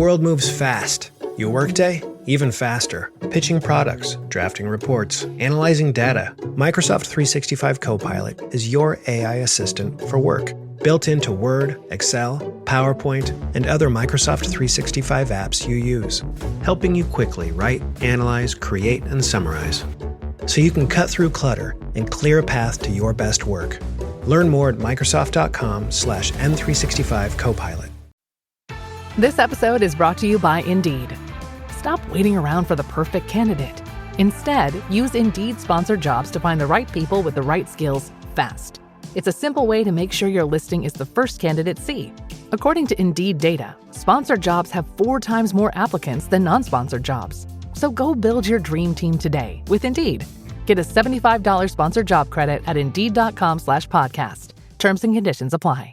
world moves fast. Your workday? Even faster. Pitching products, drafting reports, analyzing data. Microsoft 365 Copilot is your AI assistant for work. Built into Word, Excel, PowerPoint, and other Microsoft 365 apps you use. Helping you quickly write, analyze, create, and summarize. So you can cut through clutter and clear a path to your best work. Learn more at Microsoft.com/M365 Copilot. This episode is brought to you by Indeed. Stop waiting around for the perfect candidate. Instead, use Indeed sponsored jobs to find the right people with the right skills fast. It's a simple way to make sure your listing is the first candidates see. According to Indeed data, sponsored jobs have 4 times more applicants than non-sponsored jobs. So go build your dream team today with Indeed. Get a $75 sponsored job credit at Indeed.com/podcast. Terms and conditions apply.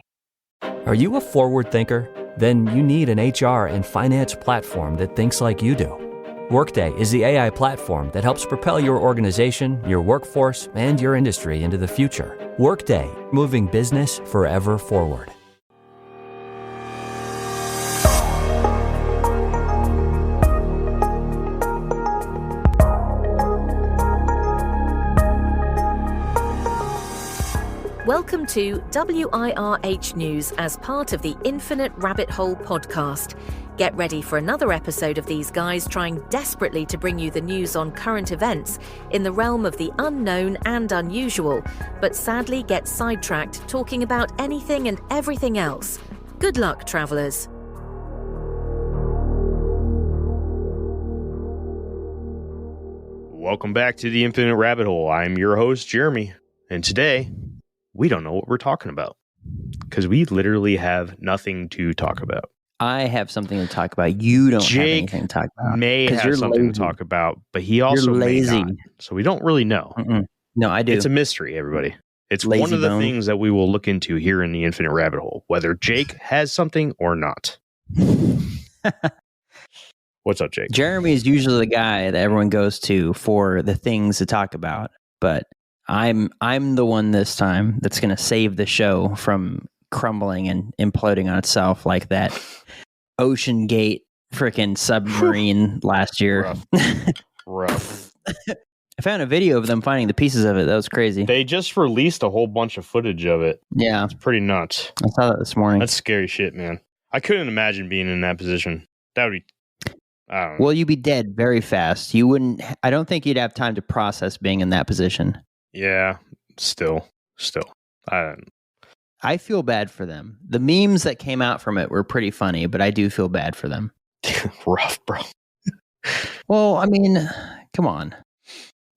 Are you a forward thinker? Then you need an HR and finance platform that thinks like you do. Workday is the AI platform that helps propel your organization, your workforce, and your industry into the future. Workday, moving business forever forward. Welcome to W.I.R.H News as part of the Infinite Rabbit Hole podcast. Get ready for another episode of these guys trying desperately to bring you the news on current events in the realm of the unknown and unusual, but sadly get sidetracked talking about anything and everything else. Good luck, travelers. Welcome back to the Infinite Rabbit Hole. I'm your host, Jeremy, and today we don't know what we're talking about because we literally have nothing to talk about. I have something to talk about. You don't have anything to talk about. May have something to talk about, but he also may not. So we don't really know. No, I do. It's a mystery, everybody. It's Lazy one of the bone. things that we will look into here in the Infinite Rabbit Hole, whether Jake has something or not. What's up, Jake? Jeremy is usually the guy that everyone goes to for the things to talk about, but I'm the one this time that's going to save the show from crumbling and imploding on itself like that Ocean Gate freaking submarine last year. Rough. I found a video of them finding the pieces of it. That was crazy. They just released a whole bunch of footage of it. Yeah. It's pretty nuts. I saw that this morning. That's scary shit, man. I couldn't imagine being in that position. That would be... I don't know. Well, you'd be dead very fast. You wouldn't... I don't think you'd have time to process being in that position. Yeah, still. I feel bad for them. The memes that came out from it were pretty funny, but I do feel bad for them. Rough, bro. Well, I mean, come on.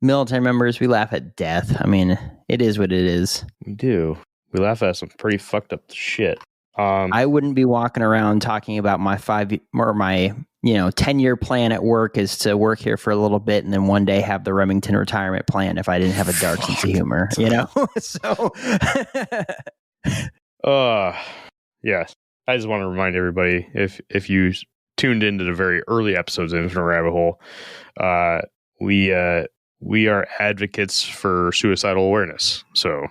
Military members, we laugh at death. I mean, it is what it is. We do. We laugh at some pretty fucked up shit. I wouldn't be walking around talking about my 10-year plan at work is to work here for a little bit and then one day have the Remington retirement plan if I didn't have a dark sense of humor, you know? So yes. I just want to remind everybody, if you tuned into the very early episodes of Infinite Rabbit Hole, we are advocates for suicidal awareness. So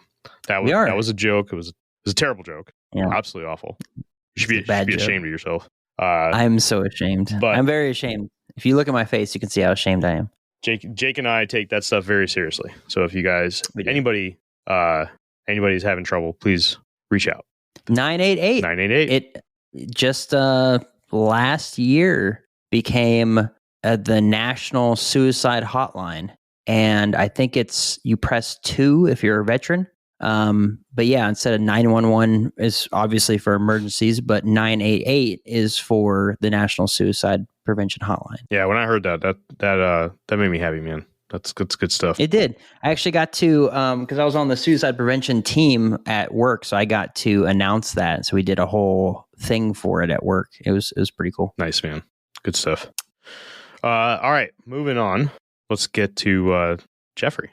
that was a joke. It was a terrible joke. Yeah. Absolutely awful. You should be ashamed of yourself. I'm so ashamed. But I'm very ashamed. If you look at my face, you can see how ashamed I am. Jake and I take that stuff very seriously. So if you guys, anybody's having trouble, please reach out. 988. 988. It just last year became the National Suicide Hotline. And I think you press 2 if you're a veteran. But yeah, instead of 911 is obviously for emergencies, but 988 is for the National Suicide Prevention Hotline. Yeah, when I heard that made me happy, man. That's good stuff. It did. I actually got to because I was on the suicide prevention team at work, so I got to announce that. So we did a whole thing for it at work. It was pretty cool. Nice, man. Good stuff. All right, moving on. Let's get to Jeffrey.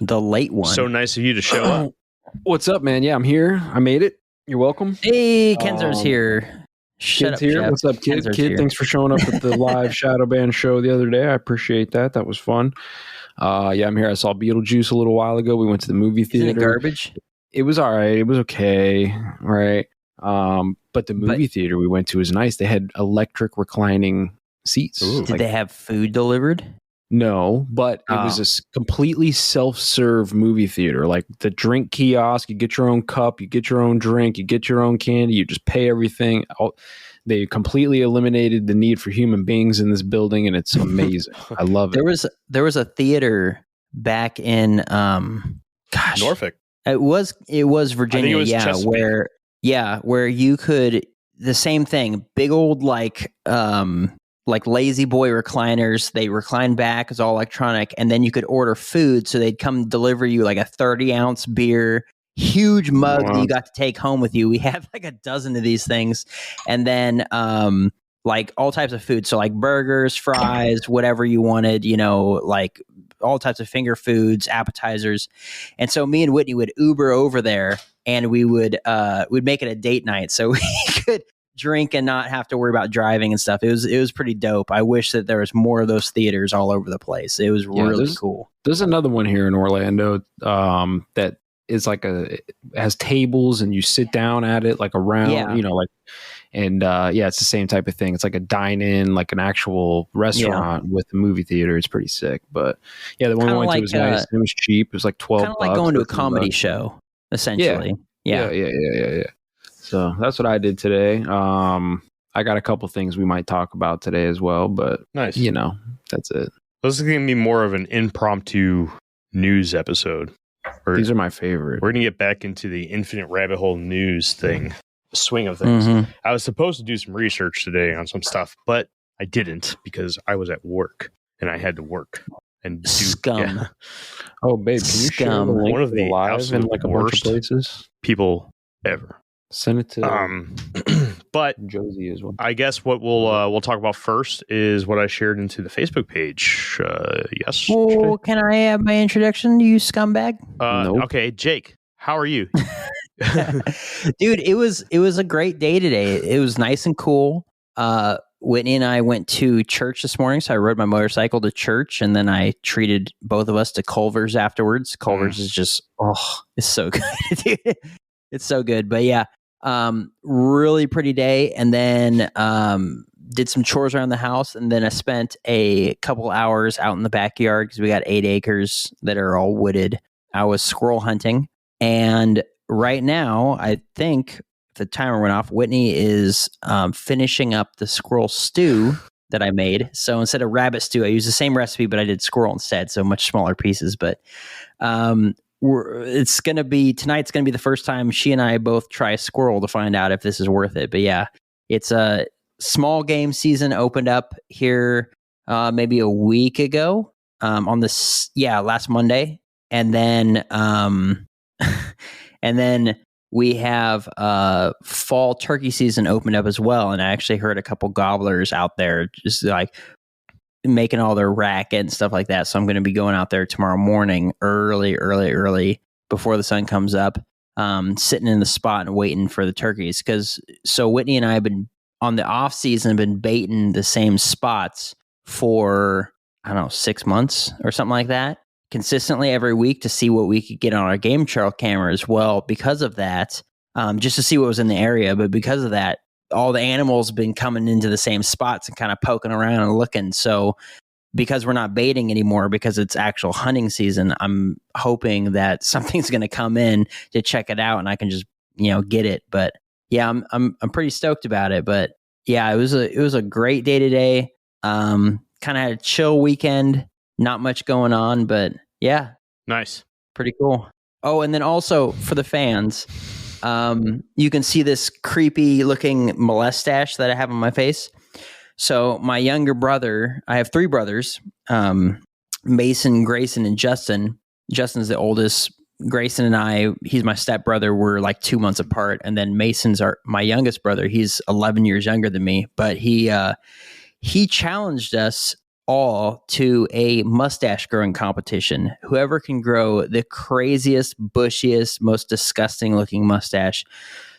The late one. So nice of you to show up. What's up, man? Yeah, I'm here. I made it. You're welcome. Hey, Kenzer's here. Shut up, here. Jeff. What's up, kid? Kenzer's Kid, here. thanks for showing up at the live Shadow Band show the other day. I appreciate that. That was fun. Yeah, I'm here. I saw Beetlejuice a little while ago. We went to the movie theater. Isn't it garbage? It was all right. It was okay. All right. But the movie theater we went to was nice. They had electric reclining seats. Ooh. Did they have food delivered? No, but it was a completely self-serve movie theater. Like the drink kiosk, you get your own cup, you get your own drink, you get your own candy, you just pay everything. They completely eliminated the need for human beings in this building, and it's amazing. I love it. There was a theater back in Norfolk. It was Virginia, it was Chesapeake. where you could, the same thing, big old like lazy boy recliners. They recline back, it's all electronic, and then you could order food, so they'd come deliver you like a 30-ounce beer, huge mug that you got to take home with you. We had like a dozen of these things, and then like all types of food, so like burgers, fries, whatever you wanted, like all types of finger foods, appetizers. And so me and Whitney would Uber over there, and we'd make it a date night, so we could drink and not have to worry about driving and stuff. It was pretty dope. I wish that there was more of those theaters all over the place. It was really cool. There's another one here in Orlando that is like it has tables, and you sit down at it like around, it's the same type of thing. It's like a dine-in, like an actual restaurant with a movie theater. It's pretty sick. But yeah, the one we went to was nice. It was cheap. It was like $12. Kind of like going to a comedy show, essentially. Yeah. So that's what I did today. I got a couple things we might talk about today as well, but nice. That's it. This is going to be more of an impromptu news episode. These are my favorite. We're going to get back into the infinite rabbit hole news thing, the swing of things. Mm-hmm. I was supposed to do some research today on some stuff, but I didn't because I was at work and I had to work and do scum. Yeah. Oh, babe, can you share the link one of the live in like a bunch of places? People ever. Send it to but Josie as well. I guess what we'll talk about first is what I shared into the Facebook page. Yes. Oh, can I have my introduction, you scumbag? Nope. Okay, Jake, how are you? Dude, it was a great day today. It was nice and cool. Whitney and I went to church this morning, so I rode my motorcycle to church, and then I treated both of us to Culver's afterwards. Culver's is just, it's so good, dude. It's so good. But yeah, really pretty day. And then did some chores around the house, and then I spent a couple hours out in the backyard because we got 8 acres that are all wooded. I was squirrel hunting, and right now, I think if the timer went off, Whitney is finishing up the squirrel stew that I made. So instead of rabbit stew, I used the same recipe, but I did squirrel instead, so much smaller pieces. But tonight's going to be the first time she and I both try squirrel to find out if this is worth it. But yeah, it's a small game season opened up here maybe a week ago on this last Monday, and then we have fall turkey season opened up as well. And I actually heard a couple gobblers out there just like making all their racket and stuff like that. So I'm going to be going out there tomorrow morning early before the sun comes up, sitting in the spot and waiting for the turkeys. So Whitney and I have been on the off season, been baiting the same spots for, 6 months or something like that, consistently every week to see what we could get on our game trail camera as well. Because of that, just to see what was in the area. But because of that, all the animals have been coming into the same spots and kind of poking around and looking. So because we're not baiting anymore, because it's actual hunting season, I'm hoping that something's going to come in to check it out and I can just, get it. But yeah, I'm pretty stoked about it. But yeah, it was a great day today. Kind of had a chill weekend, not much going on, but yeah. Nice. Pretty cool. Oh, and then also for the fans, you can see this creepy looking mustache that I have on my face. So my younger brother, I have 3 brothers, Mason, Grayson, and Justin. Justin's the oldest. Grayson and I, he's my stepbrother. We're like 2 months apart. And then Mason's my youngest brother. He's 11 years younger than me, but he challenged us all to a mustache growing competition. Whoever can grow the craziest, bushiest, most disgusting looking mustache.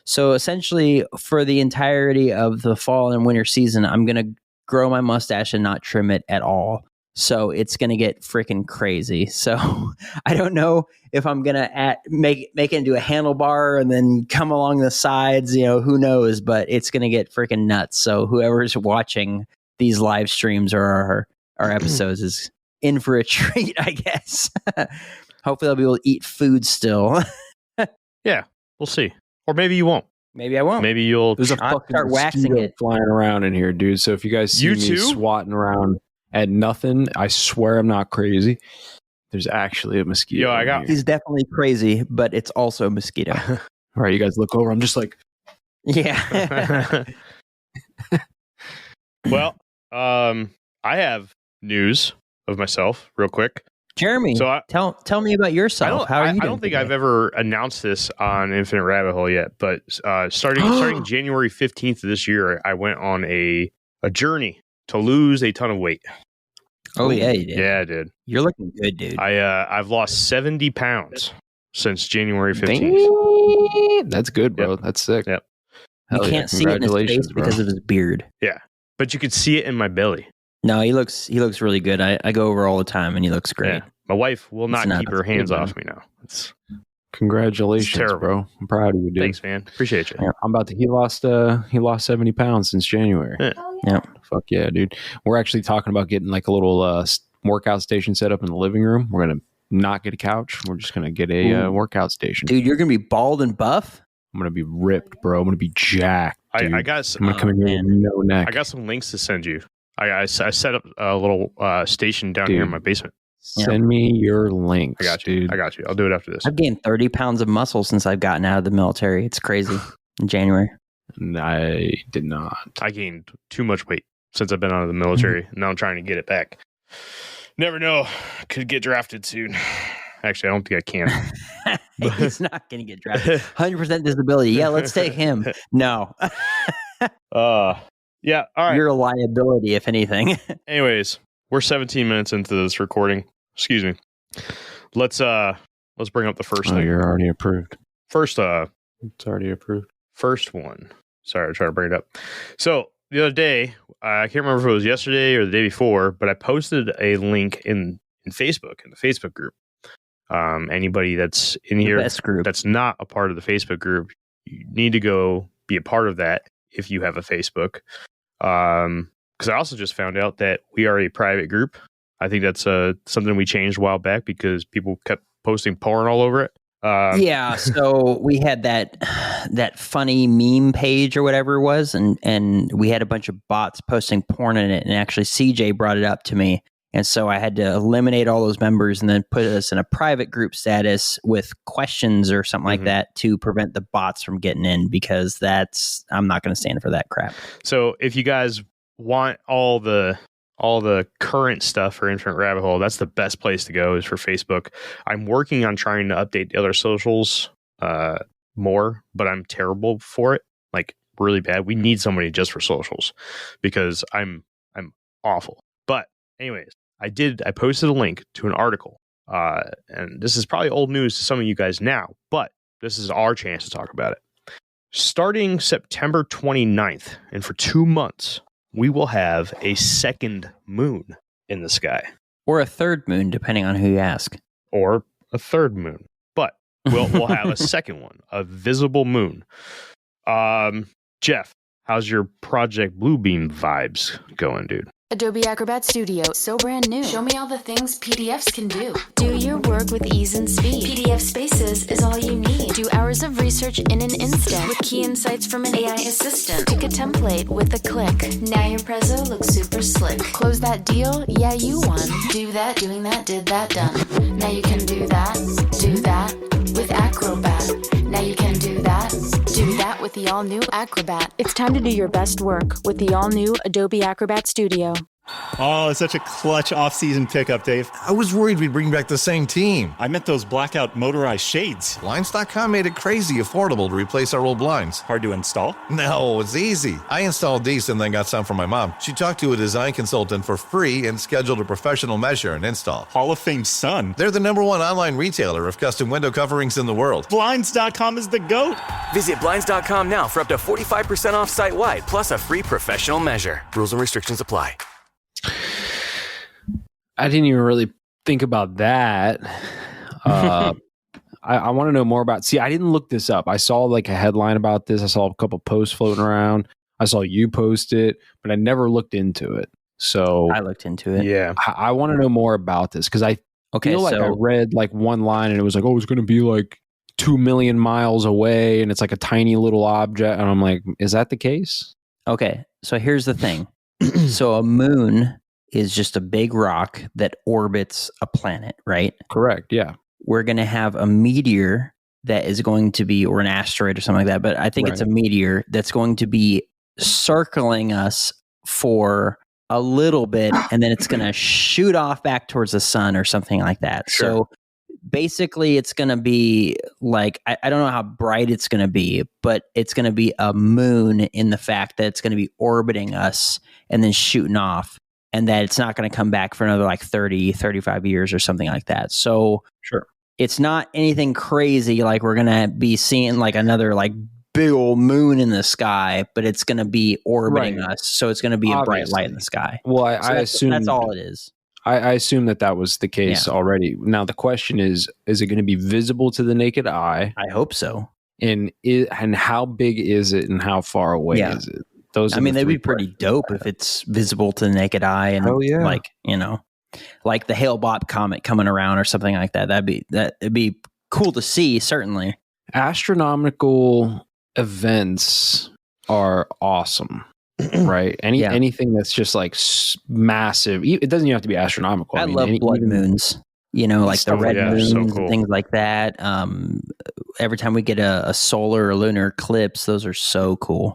So essentially for the entirety of the fall and winter season, I'm going to grow my mustache and not trim it at all. So it's going to get freaking crazy. So I don't know if I'm going to make it into a handlebar and then come along the sides, who knows, but it's going to get freaking nuts. So whoever's watching these live streams or our episodes is in for a treat, I guess. Hopefully I'll be able to eat food still. Yeah, we'll see. Or maybe you won't. Maybe I won't. Maybe you'll start waxing it, flying around in here, dude. So if you guys see me swatting around at nothing, I swear I'm not crazy. There's actually a mosquito. He's definitely crazy, but it's also a mosquito. All right, you guys look over. I'm just like, yeah. Well, I have news of myself real quick. Jeremy, so tell me about yourself. How are you doing? I don't think I've ever announced this on Infinite Rabbit Hole yet, but starting January 15th of this year, I went on a journey to lose a ton of weight. Oh yeah, you did. Yeah, I did. You're looking good, dude. I've lost 70 pounds since January 15th. That's good, bro. Yep. That's sick. Yep. You can't see it in his face because of his beard. Yeah, but you could see it in my belly. No, he looks really good. I go over all the time, and he looks great. Yeah. My wife will not keep her hands off me now. Congratulations, bro. I'm proud of you, dude. Thanks, man. Appreciate you. Yeah, I'm about to. He lost 70 pounds since January. Yeah. Fuck yeah, dude. We're actually talking about getting like a little workout station set up in the living room. We're gonna not get a couch. We're just gonna get a workout station. Dude, you're gonna be bald and buff. I'm gonna be ripped, bro. I'm gonna be jacked. I'm gonna come in here with no neck. I got some links to send you. I set up a little station down here in my basement. Send me your links. I got you, dude. I got you. I'll do it after this. I've gained 30 pounds of muscle since I've gotten out of the military. It's crazy. In January. I did not. I gained too much weight since I've been out of the military. Now I'm trying to get it back. Never know. Could get drafted soon. Actually, I don't think I can. He's not going to get drafted. 100% disability. Yeah, let's take him. No. Yeah, all right. You're a liability, if anything. Anyways, we're 17 minutes into this recording. Excuse me. Let's bring up the first thing. You're already approved. It's already approved. First one. Sorry, I tried to bring it up. So the other day, I can't remember if it was yesterday or the day before, but I posted a link in Facebook, in the Facebook group. Anybody that's in here that's not a part of the Facebook group, you need to go be a part of that if you have a Facebook. Because I also just found out that we are a private group. I think that's something we changed a while back because people kept posting porn all over it. Yeah, so we had that funny meme page or whatever it was, and we had a bunch of bots posting porn in it, and actually CJ brought it up to me, and so I had to eliminate all those members and then put us in a private group status with questions or something like that to prevent the bots from getting in, because I'm not going to stand for that crap. So if you guys want all the current stuff for Infinite Rabbit Hole, that's the best place to go is for Facebook. I'm working on trying to update the other socials more, but I'm terrible for it, like really bad. We need somebody just for socials because I'm awful. But anyways, I posted a link to an article, and this is probably old news to some of you guys now, but this is our chance to talk about it. Starting September 29th, and for 2 months, we will have a second moon in the sky. Or a third moon, depending on who you ask. Or a third moon. But we'll have a second one, a visible moon. Jeff, how's your Project Bluebeam vibes going, dude? Adobe Acrobat Studio, so brand new. Show me all the things PDFs can do. Do your work with ease and speed. PDF Spaces is all you need. Do hours of research in an instant with key insights from an AI assistant. Pick a template with a click. Now your prezzo looks super slick. Close that deal? Yeah, you won. Do that, doing that, did that, done. Now you can do that with Acrobat. Now you can do that with the all-new Acrobat. It's time to do your best work with the all-new Adobe Acrobat Studio. Oh, it's such a clutch off-season pickup, Dave. I was worried we'd bring back the same team. I meant those blackout motorized shades. Blinds.com made it crazy affordable to replace our old blinds. Hard to install? No, it's easy. I installed these and then got some for my mom. She talked to a design consultant for free and scheduled a professional measure and install. Hall of Fame son. They're the #1 online retailer of custom window coverings in the world. Blinds.com is the GOAT. Visit Blinds.com now for up to 45% off site-wide, plus a free professional measure. Rules and restrictions apply. I didn't even really think about that. I want to know more about. See, I didn't look this up. I saw like a headline about this. I saw a couple posts floating around. I saw you post it, but I never looked into it. So I looked into it. Yeah, I want to know more about this because I feel like I read like one line and it was like, oh, it's going to be like 2 million miles away and it's like a tiny little object. And I'm like, is that the case? Okay, so here's the thing. So a moon is just a big rock that orbits a planet, right? Correct, yeah. We're going to have a meteor that is going to be, or an asteroid or something like that, but I think it's a meteor that's going to be circling us for a little bit, and then it's going to shoot off back towards the sun or something like that. Sure. So basically it's going to be like, I don't know how bright it's going to be, but it's going to be a moon in the fact that it's going to be orbiting us and then shooting off, and that it's not going to come back for another like 30, 35 years or something like that. So sure, it's not anything crazy like we're going to be seeing like another like big old moon in the sky, but it's going to be orbiting us. So it's going to be a bright light in the sky. Well, I assume that's all it is. I assume that was the case already. Now the question is it going to be visible to the naked eye? I hope so. And how big is it and how far away is it? Those. They'd be pretty dope if it's visible to the naked eye and like, like the Hale-Bopp comet coming around or something like that. It'd be cool to see, certainly. Astronomical events are awesome. Right. Anything that's just like massive. It doesn't even have to be astronomical. I love blood moons. Like the red moons and things like that. Every time we get a solar or lunar eclipse, those are so cool.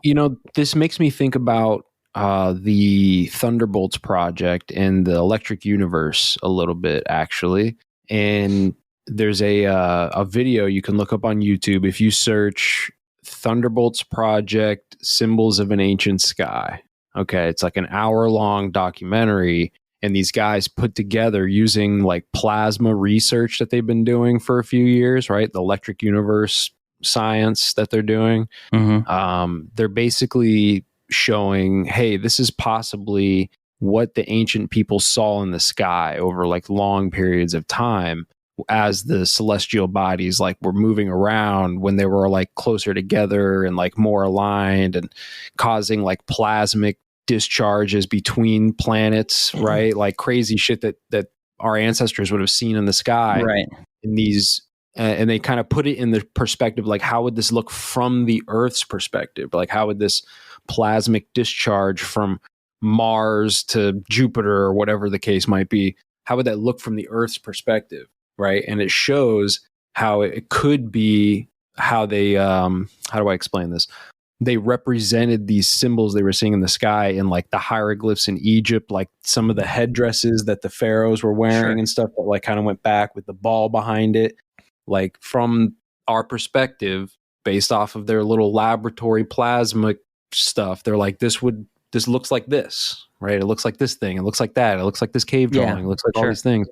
This makes me think about the Thunderbolts project and the Electric Universe a little bit, actually. And there's a video you can look up on YouTube if you search Thunderbolts Project Symbols of an Ancient Sky. Okay, it's like an hour-long documentary, and these guys put together using like plasma research that they've been doing for a few years, right? The electric universe science that they're doing. Mm-hmm. They're basically showing, hey, this is possibly what the ancient people saw in the sky over like long periods of time, as the celestial bodies like were moving around when they were like closer together and like more aligned and causing like plasmic discharges between planets, right? Like crazy shit that our ancestors would have seen in the sky. Right. In these, and they kind of put it in the perspective, like how would this look from the Earth's perspective? Like how would this plasmic discharge from Mars to Jupiter or whatever the case might be, how would that look from the Earth's perspective? Right. And it shows how it could be how they, how do I explain this? They represented these symbols they were seeing in the sky in like the hieroglyphs in Egypt, like some of the headdresses that the pharaohs were wearing and stuff that like kind of went back with the ball behind it. Like from our perspective, based off of their little laboratory plasma stuff, they're like, this looks like this, right? It looks like this thing. It looks like that. It looks like this cave drawing. It looks like all these things.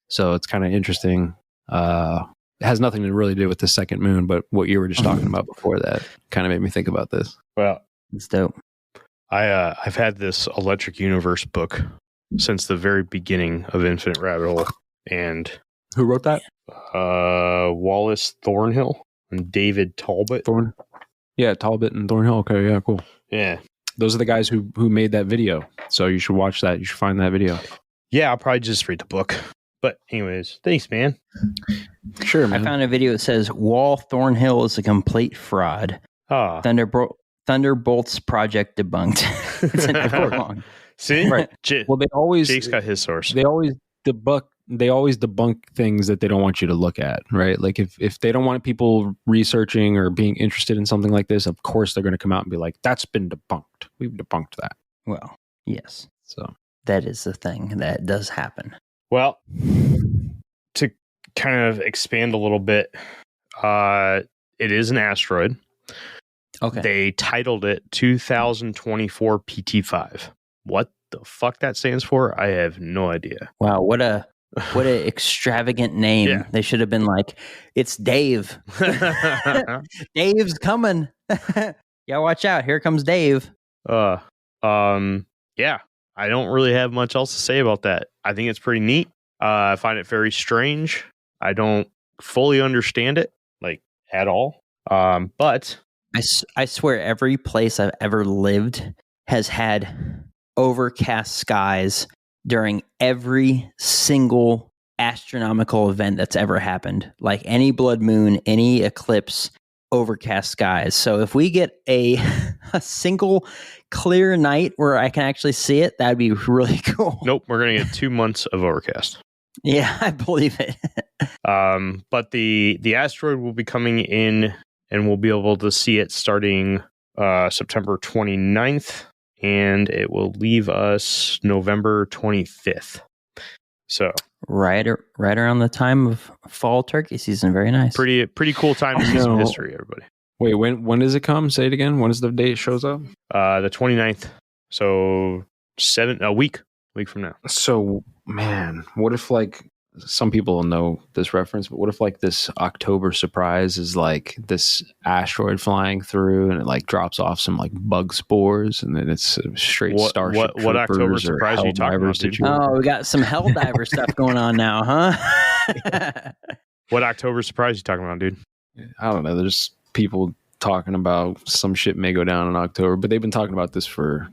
So it's kind of interesting. It has nothing to really do with the second moon, but what you were just talking about before that kind of made me think about this. Well, it's dope. I've had this Electric Universe book since the very beginning of Infinite Rabbit Hole. And who wrote that? Wallace Thornhill and David Talbot. Yeah, Talbot and Thornhill. Okay, yeah, cool. Yeah. Those are the guys who made that video. So you should watch that. You should find that video. Yeah, I'll probably just read the book. But anyways, thanks, man. Sure, man. I found a video that says Wall Thornhill is a complete fraud. Thunderbolts project debunked. It's an hour long. See, right? Well, Jake's got his source. They always debunk things that they don't want you to look at, right? Like if they don't want people researching or being interested in something like this, of course they're going to come out and be like, "That's been debunked. We've debunked that." Well, yes. So that is the thing that does happen. Well, to kind of expand a little bit, it is an asteroid. Okay. They titled it 2024 PT5. What the fuck that stands for, I have no idea. Wow, what a extravagant name. Yeah. They should have been like, it's Dave. Dave's coming. Yeah, watch out. Here comes Dave. Yeah. I don't really have much else to say about that. I think it's pretty neat. I find it very strange. I don't fully understand it, like, at all. But I swear every place I've ever lived has had overcast skies during every single astronomical event that's ever happened. Like any blood moon, any eclipse, overcast skies. So if we get a single clear night where I can actually see it, that'd be really cool. Nope, we're going to get 2 months of overcast. Yeah, I believe it. But the asteroid will be coming in, and we'll be able to see it starting September 29th, and it will leave us November 25th. So right around the time of fall turkey season. Very nice. Pretty cool time to see some history, everybody. Wait, when does it come? Say it again. When is the date it shows up? The 29th. So a week from now. So, man, what if, like, some people know this reference, but what if, like, this October surprise is like this asteroid flying through and it like drops off some like bug spores and then it's straight Starship What October surprise are you talking about, dude? Oh, we got some Helldiver stuff going on now, huh? What October surprise are you talking about, dude? I don't know. There's people talking about some shit may go down in October, but they've been talking about this for,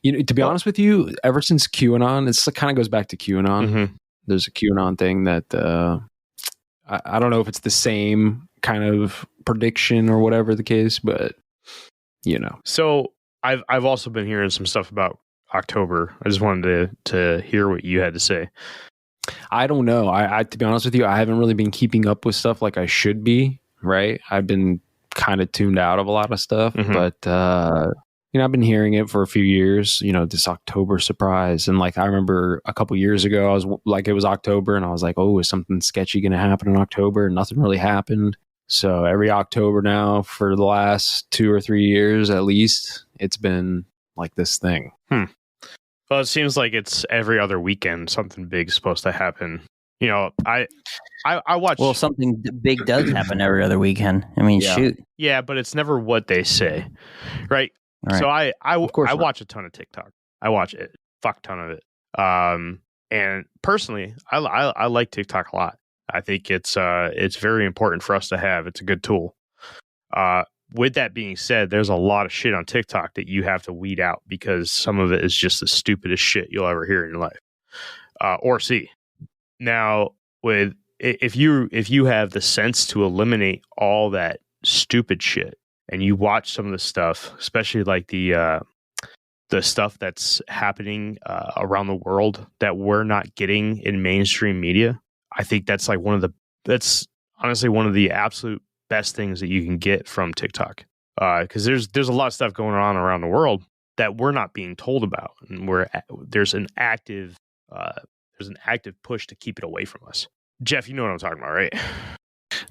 to be honest with you, ever since QAnon. It kind of goes back to QAnon. Mm-hmm. There's a QAnon thing that I don't know if it's the same kind of prediction or whatever the case, but So I've also been hearing some stuff about October. I just wanted to hear what you had to say. I don't know. I to be honest with you, I haven't really been keeping up with stuff like I should be. Right, I've been kind of tuned out of a lot of stuff, but I've been hearing it for a few years, this October surprise. And like, I remember a couple years ago, I was like, it was October and I was like, oh, is something sketchy going to happen in October? And nothing really happened. So every October now for the last 2 or 3 years, at least, it's been like this thing. Well, it seems like it's every other weekend. Something big is supposed to happen. I watch. Well, something big does happen every other weekend. I mean, shoot. Yeah, but it's never what they say. Right. So I watch a ton of TikTok. I watch a fuck ton of it. And personally, I like TikTok a lot. I think it's very important for us to have. It's a good tool. With that being said, there's a lot of shit on TikTok that you have to weed out because some of it is just the stupidest shit you'll ever hear in your life or see. Now, if you have the sense to eliminate all that stupid shit and you watch some of the stuff, especially like the stuff that's happening around the world that we're not getting in mainstream media, I think that's honestly one of the absolute best things that you can get from TikTok. Because there's a lot of stuff going on around the world that we're not being told about, and there's an active push to keep it away from us. Jeff, you know what I'm talking about, right?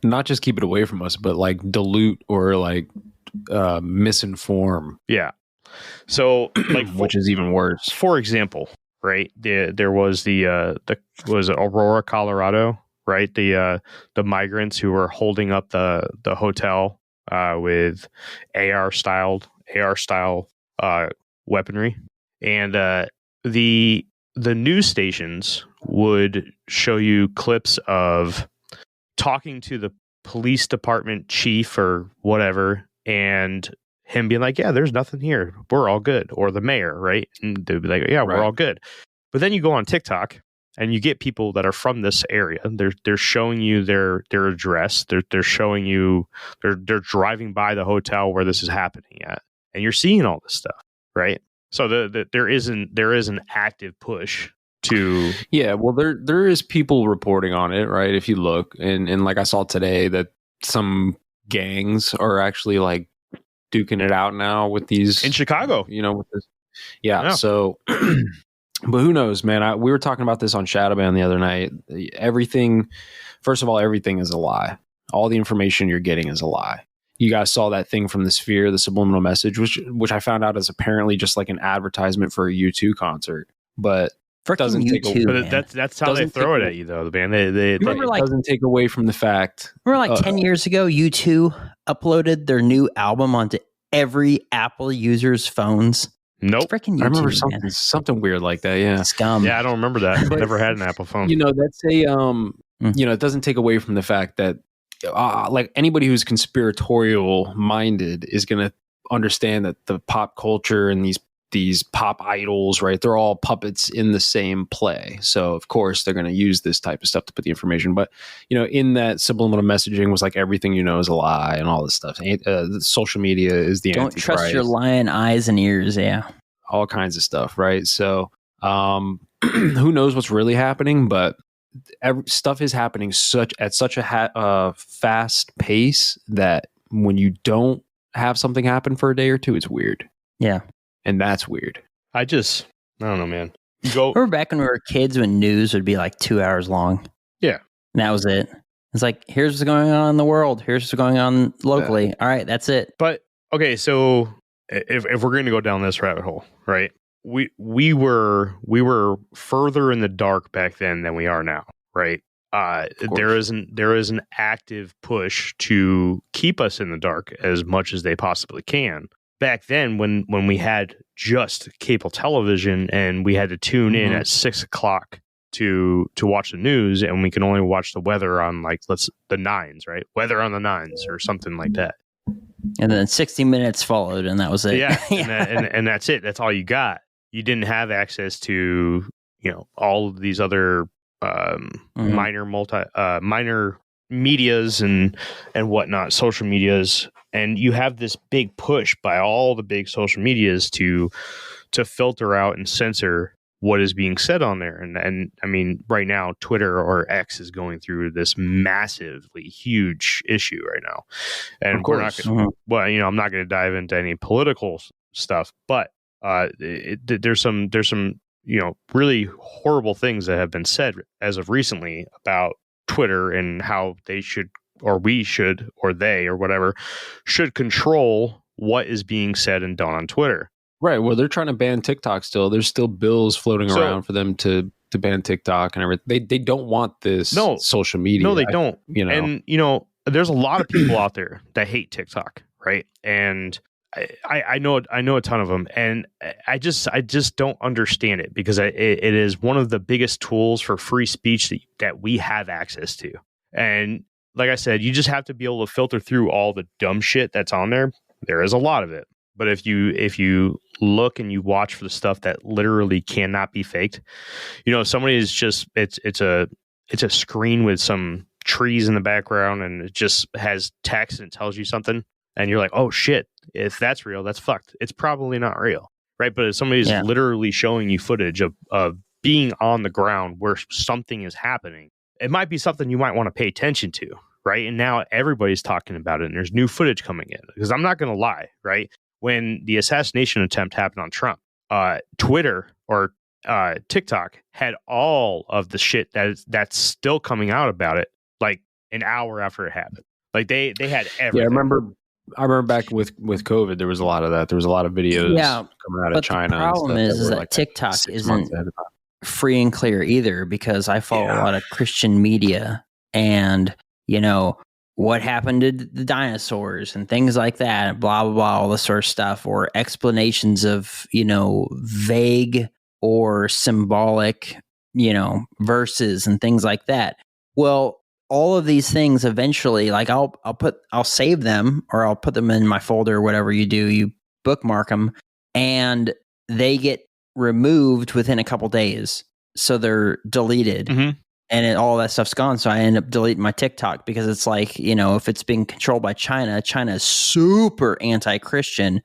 Not just keep it away from us, but like dilute or like misinform. Yeah. So like, which is even worse. For example, right? There was was it Aurora, Colorado, right? The migrants who were holding up the hotel with AR style weaponry, and the news stations would show you clips of talking to the police department chief or whatever, and him being like, yeah, there's nothing here, we're all good, or the mayor, right? And they'd be like, yeah, we're all good. But then you go on TikTok and you get people that are from this area. They're showing you their address. They're showing you they're driving by the hotel where this is happening at, and you're seeing all this stuff, right? So there is an active push to well, there is people reporting on it, right? If you look, and like I saw today that some gangs are actually like duking it out now with these in Chicago, with this. So but who knows, man? We were talking about this on Shadowban the other night. First of all, everything is a lie. All the information you're getting is a lie. You guys saw that thing from the Sphere, the subliminal message, which I found out is apparently just like an advertisement for a U2 concert, but doesn't take away. But that's how they throw it at you, though, man. It doesn't take away from the fact. Remember, like 10 years ago, U2 uploaded their new album onto every Apple user's phones. Nope. Freaking YouTube, I remember man. something weird like that. Yeah. Scum. Yeah, I don't remember that. Never had an Apple phone. That's a it doesn't take away from the fact that like anybody who's conspiratorial minded is going to understand that the pop culture and these pop idols, right? They're all puppets in the same play. So of course they're going to use this type of stuff to put the information. But in that subliminal messaging was like everything is a lie and all this stuff. Social media is the Don't Antichrist. trust your lying eyes and ears. Yeah, all kinds of stuff, right? So who knows what's really happening? But stuff is happening at such a fast pace that when you don't have something happen for a day or two, it's weird. Yeah. And that's weird. I don't know, man. You go. Remember back when we were kids when news would be like 2 hours long? Yeah. And that was it. It's like, here's what's going on in the world. Here's what's going on locally. All right, that's it. But, okay, so if we're going to go down this rabbit hole, right? We were further in the dark back then than we are now, right? There is an active push to keep us in the dark as much as they possibly can. Back then, when we had just cable television and we had to tune in at 6 o'clock to watch the news, and we can only watch the weather on the nines, right? Weather on the nines or something like that. And then 60 minutes followed, and that was it. Yeah, and that's it. That's all you got. You didn't have access to all of these other minor medias and whatnot, social medias. And you have this big push by all the big social medias to filter out and censor what is being said on there. And I mean, right now, Twitter or X is going through this massively huge issue right now. And we're not gonna, I'm not going to dive into any political stuff, but there's some really horrible things that have been said as of recently about Twitter and how they should, or we should, or they, or whatever, should control what is being said and done on Twitter. Right. Well, they're trying to ban TikTok still. There's still bills floating around for them to ban TikTok and everything. They don't want this social media. No, they don't. And, there's a lot of people out there that hate TikTok, right? And I know a ton of them, and I just don't understand it, because it is one of the biggest tools for free speech that we have access to. And like I said, you just have to be able to filter through all the dumb shit that's on there. There is a lot of it. But if you look and you watch for the stuff that literally cannot be faked, somebody is just it's a screen with some trees in the background, and it just has text and it tells you something, and you're like, oh shit, if that's real, that's fucked. It's probably not real, right? But if somebody's literally showing you footage of being on the ground where something is happening, it might be something you might want to pay attention to, right? And now everybody's talking about it, and there's new footage coming in. Because I'm not going to lie, right? When the assassination attempt happened on Trump, Twitter or TikTok had all of the shit that's still coming out about it, like an hour after it happened. Like they had everything. Yeah, I remember back with COVID, there was a lot of that. There was a lot of videos coming out of China. The problem is that TikTok isn't free and clear either, because I follow a lot of Christian media, and what happened to the dinosaurs and things like that, blah, blah, blah, all this sort of stuff, or explanations of, vague or symbolic, verses and things like that. Well, all of these things eventually, like I'll save them, or I'll put them in my folder, or whatever you do, you bookmark them, and they get removed within a couple days. So they're deleted. Mm-hmm. And all that stuff's gone. So I end up deleting my TikTok, because it's like, if it's being controlled by China is super anti-Christian.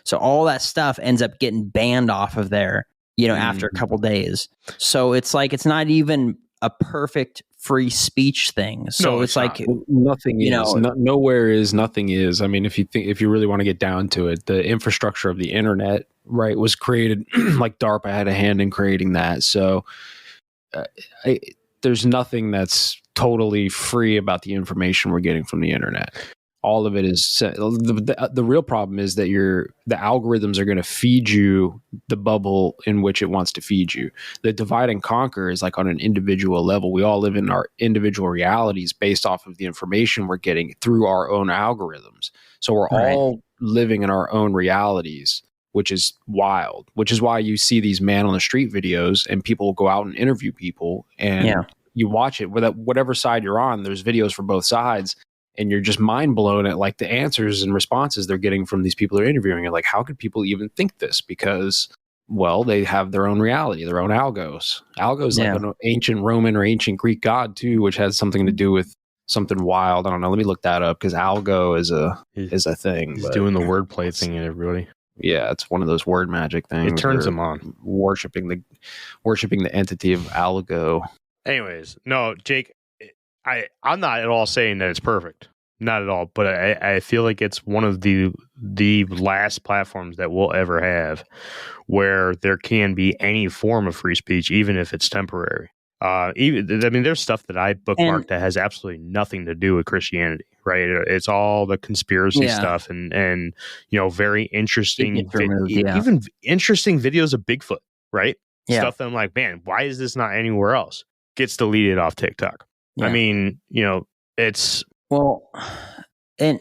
So all that stuff ends up getting banned off of there, after a couple days. So it's like, it's not even a perfect free speech thing. So it's like nothing is. Nowhere is, nothing is. I mean, if you really want to get down to it, the infrastructure of the internet, right, was created like DARPA had a hand in creating that. So there's nothing that's totally free about the information we're getting from the internet. All of it is the real problem is that the algorithms are going to feed you the bubble in which it wants to feed you. The divide and conquer is like on an individual level. We all live in our individual realities based off of the information we're getting through our own algorithms. So we're all living in our own realities. which is wild, which is why you see these man on the street videos and people will go out and interview people and you watch it whatever side you're on, there's videos for both sides and you're just mind blown at like the answers and responses they're getting from these people they're interviewing. You're like, how could people even think this? Because, well, they have their own reality, their own algos. Algos like an ancient Roman or ancient Greek god too, which has something to do with something wild. I don't know. Let me look that up because algo is a thing. He's doing the wordplay thing and everybody. Yeah, it's one of those word magic things. It turns them on. Worshiping the entity of algo. Anyways, no, Jake, I'm not at all saying that it's perfect. Not at all. But I feel like it's one of the last platforms that we'll ever have where there can be any form of free speech, even if it's temporary. There's stuff that I bookmarked that has absolutely nothing to do with Christianity, right? It's all the conspiracy stuff and very interesting, even interesting videos of Bigfoot, right? Yeah. Stuff that I'm like, man, why is this not anywhere else? Gets deleted off TikTok. Yeah. I mean, it's and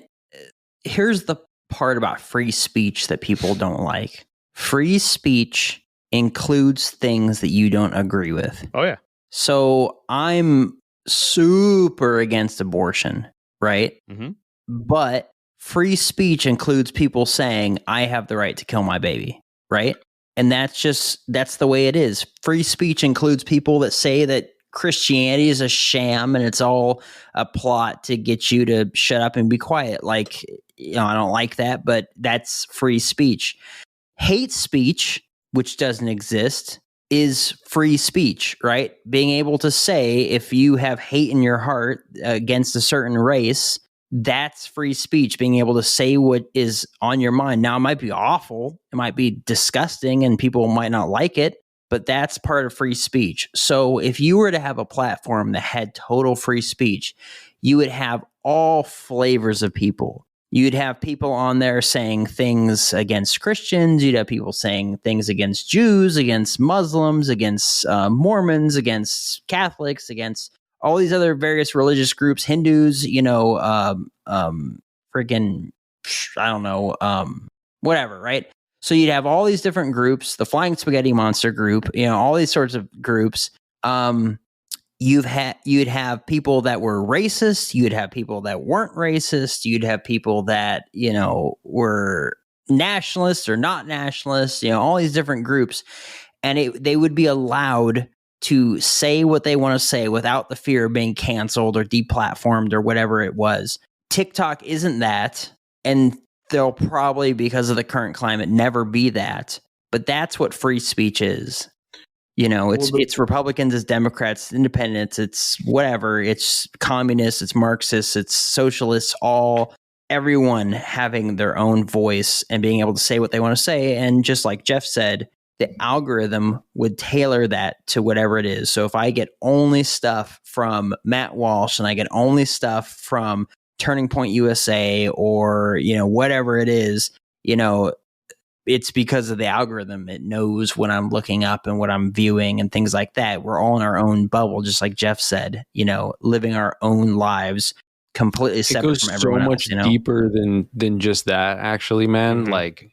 here's the part about free speech that people don't like. Free speech includes things that you don't agree with. Oh yeah. So I'm super against abortion, right? Mm-hmm. But free speech includes people saying, I have the right to kill my baby, right? And that's the way it is. Free speech includes people that say that Christianity is a sham and it's all a plot to get you to shut up and be quiet. Like, I don't like that, but that's free speech. Hate speech, which doesn't exist, is free speech, right? Being able to say if you have hate in your heart against a certain race, that's free speech. Being able to say what is on your mind. Now, it might be awful. It might be disgusting and people might not like it, but that's part of free speech. So if you were to have a platform that had total free speech, you would have all flavors of people. You'd have people on there saying things against Christians. You'd have people saying things against Jews, against Muslims, against Mormons, against Catholics, against all these other various religious groups, Hindus, whatever, right? So you'd have all these different groups, the Flying Spaghetti Monster group, all these sorts of groups. You'd have people that were racist. You'd have people that weren't racist. You'd have people that, were nationalists or not nationalists, all these different groups. And they would be allowed to say what they want to say without the fear of being canceled or deplatformed or whatever it was. TikTok isn't that. And they'll probably, because of the current climate, never be that. But that's what free speech is. It's Republicans, it's Democrats, independents, it's whatever, it's communists, it's Marxists, it's socialists, everyone having their own voice and being able to say what they want to say. And just like Jeff said, the algorithm would tailor that to whatever it is. So if I get only stuff from Matt Walsh and I get only stuff from Turning Point USA or, whatever it is, it's because of the algorithm. It knows what I'm looking up and what I'm viewing and things like that. We're all in our own bubble, just like Jeff said, living our own lives completely separate from everyone else. It goes so much deeper than just that, actually, man. Mm-hmm. Like,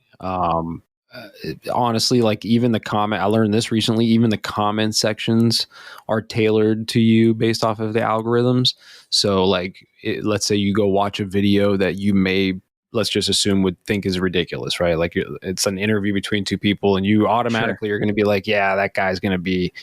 honestly, like even I learned this recently, even the comment sections are tailored to you based off of the algorithms. So like, let's say you go watch a video that you may, let's just assume, would think is ridiculous, right? Like it's an interview between two people and you automatically are going to be like, yeah, that guy's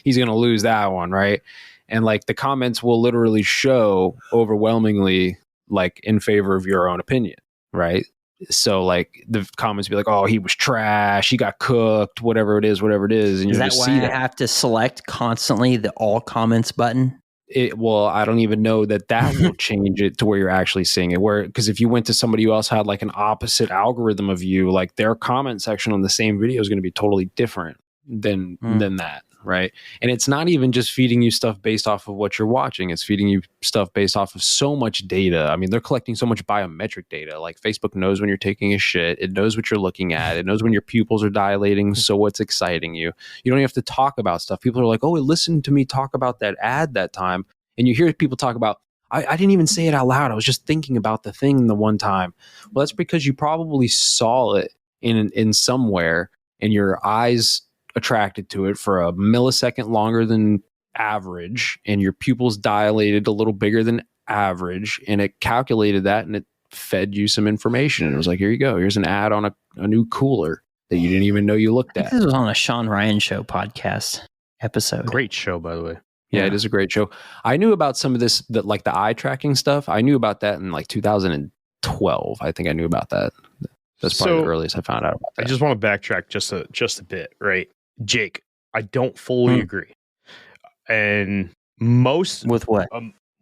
he's going to lose that one, right? And like the comments will literally show overwhelmingly like in favor of your own opinion, right? So like the comments be like, oh, he was trash, he got cooked, whatever it is. And is that why I have to select constantly the all comments button? Well, I don't even know that will change it to where you're actually seeing it. Because if you went to somebody who else had like an opposite algorithm of you, like their comment section on the same video is going to be totally different than that, right? And it's not even just feeding you stuff based off of what you're watching. It's feeding you stuff based off of so much data. I mean, they're collecting so much biometric data. Like Facebook knows when you're taking a shit. It knows what you're looking at. It knows when your pupils are dilating. So what's exciting you? You don't even have to talk about stuff. People are like, oh, listen to me talk about that ad that time. And you hear people talk about, I didn't even say it out loud. I was just thinking about the thing the one time. Well, that's because you probably saw it in somewhere, and your eyes attracted to it for a millisecond longer than average, and your pupils dilated a little bigger than average, and it calculated that, and it fed you some information, and it was like, here you go, here's an ad on a new cooler that you didn't even know you looked at. This was on a Sean Ryan Show podcast episode. Great show, by the way. Yeah, it is a great show. I knew about some of this, that like the eye tracking stuff. I knew about that in like 2012. I think I knew about that. That's probably the earliest I found out about that. I just want to backtrack just a bit, right? Jake, I don't fully agree. And most with what?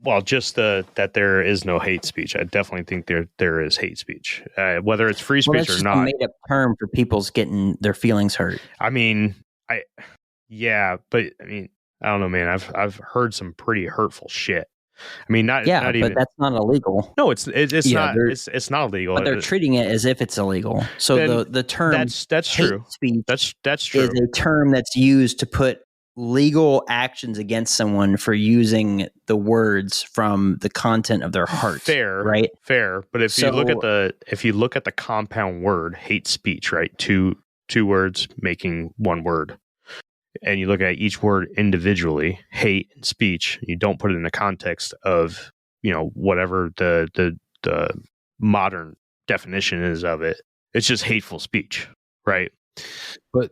Well, just that there is no hate speech. I definitely think there is hate speech, whether it's free speech that's or not. A made up term for people's getting their feelings hurt. I mean, but I mean, I don't know, man. I've heard some pretty hurtful shit. I mean, not even, but that's not illegal. No, it's not. It's not illegal. But they're treating it as if it's illegal. So the term that's hate true. Speech that's true. Is a term that's used to put legal actions against someone for using the words from the content of their heart. Fair, right? Fair. But if you look at the compound word hate speech, right? Two words making one word. And you look at each word individually, hate and speech, you don't put it in the context of, whatever the modern definition is of it. It's just hateful speech, right? But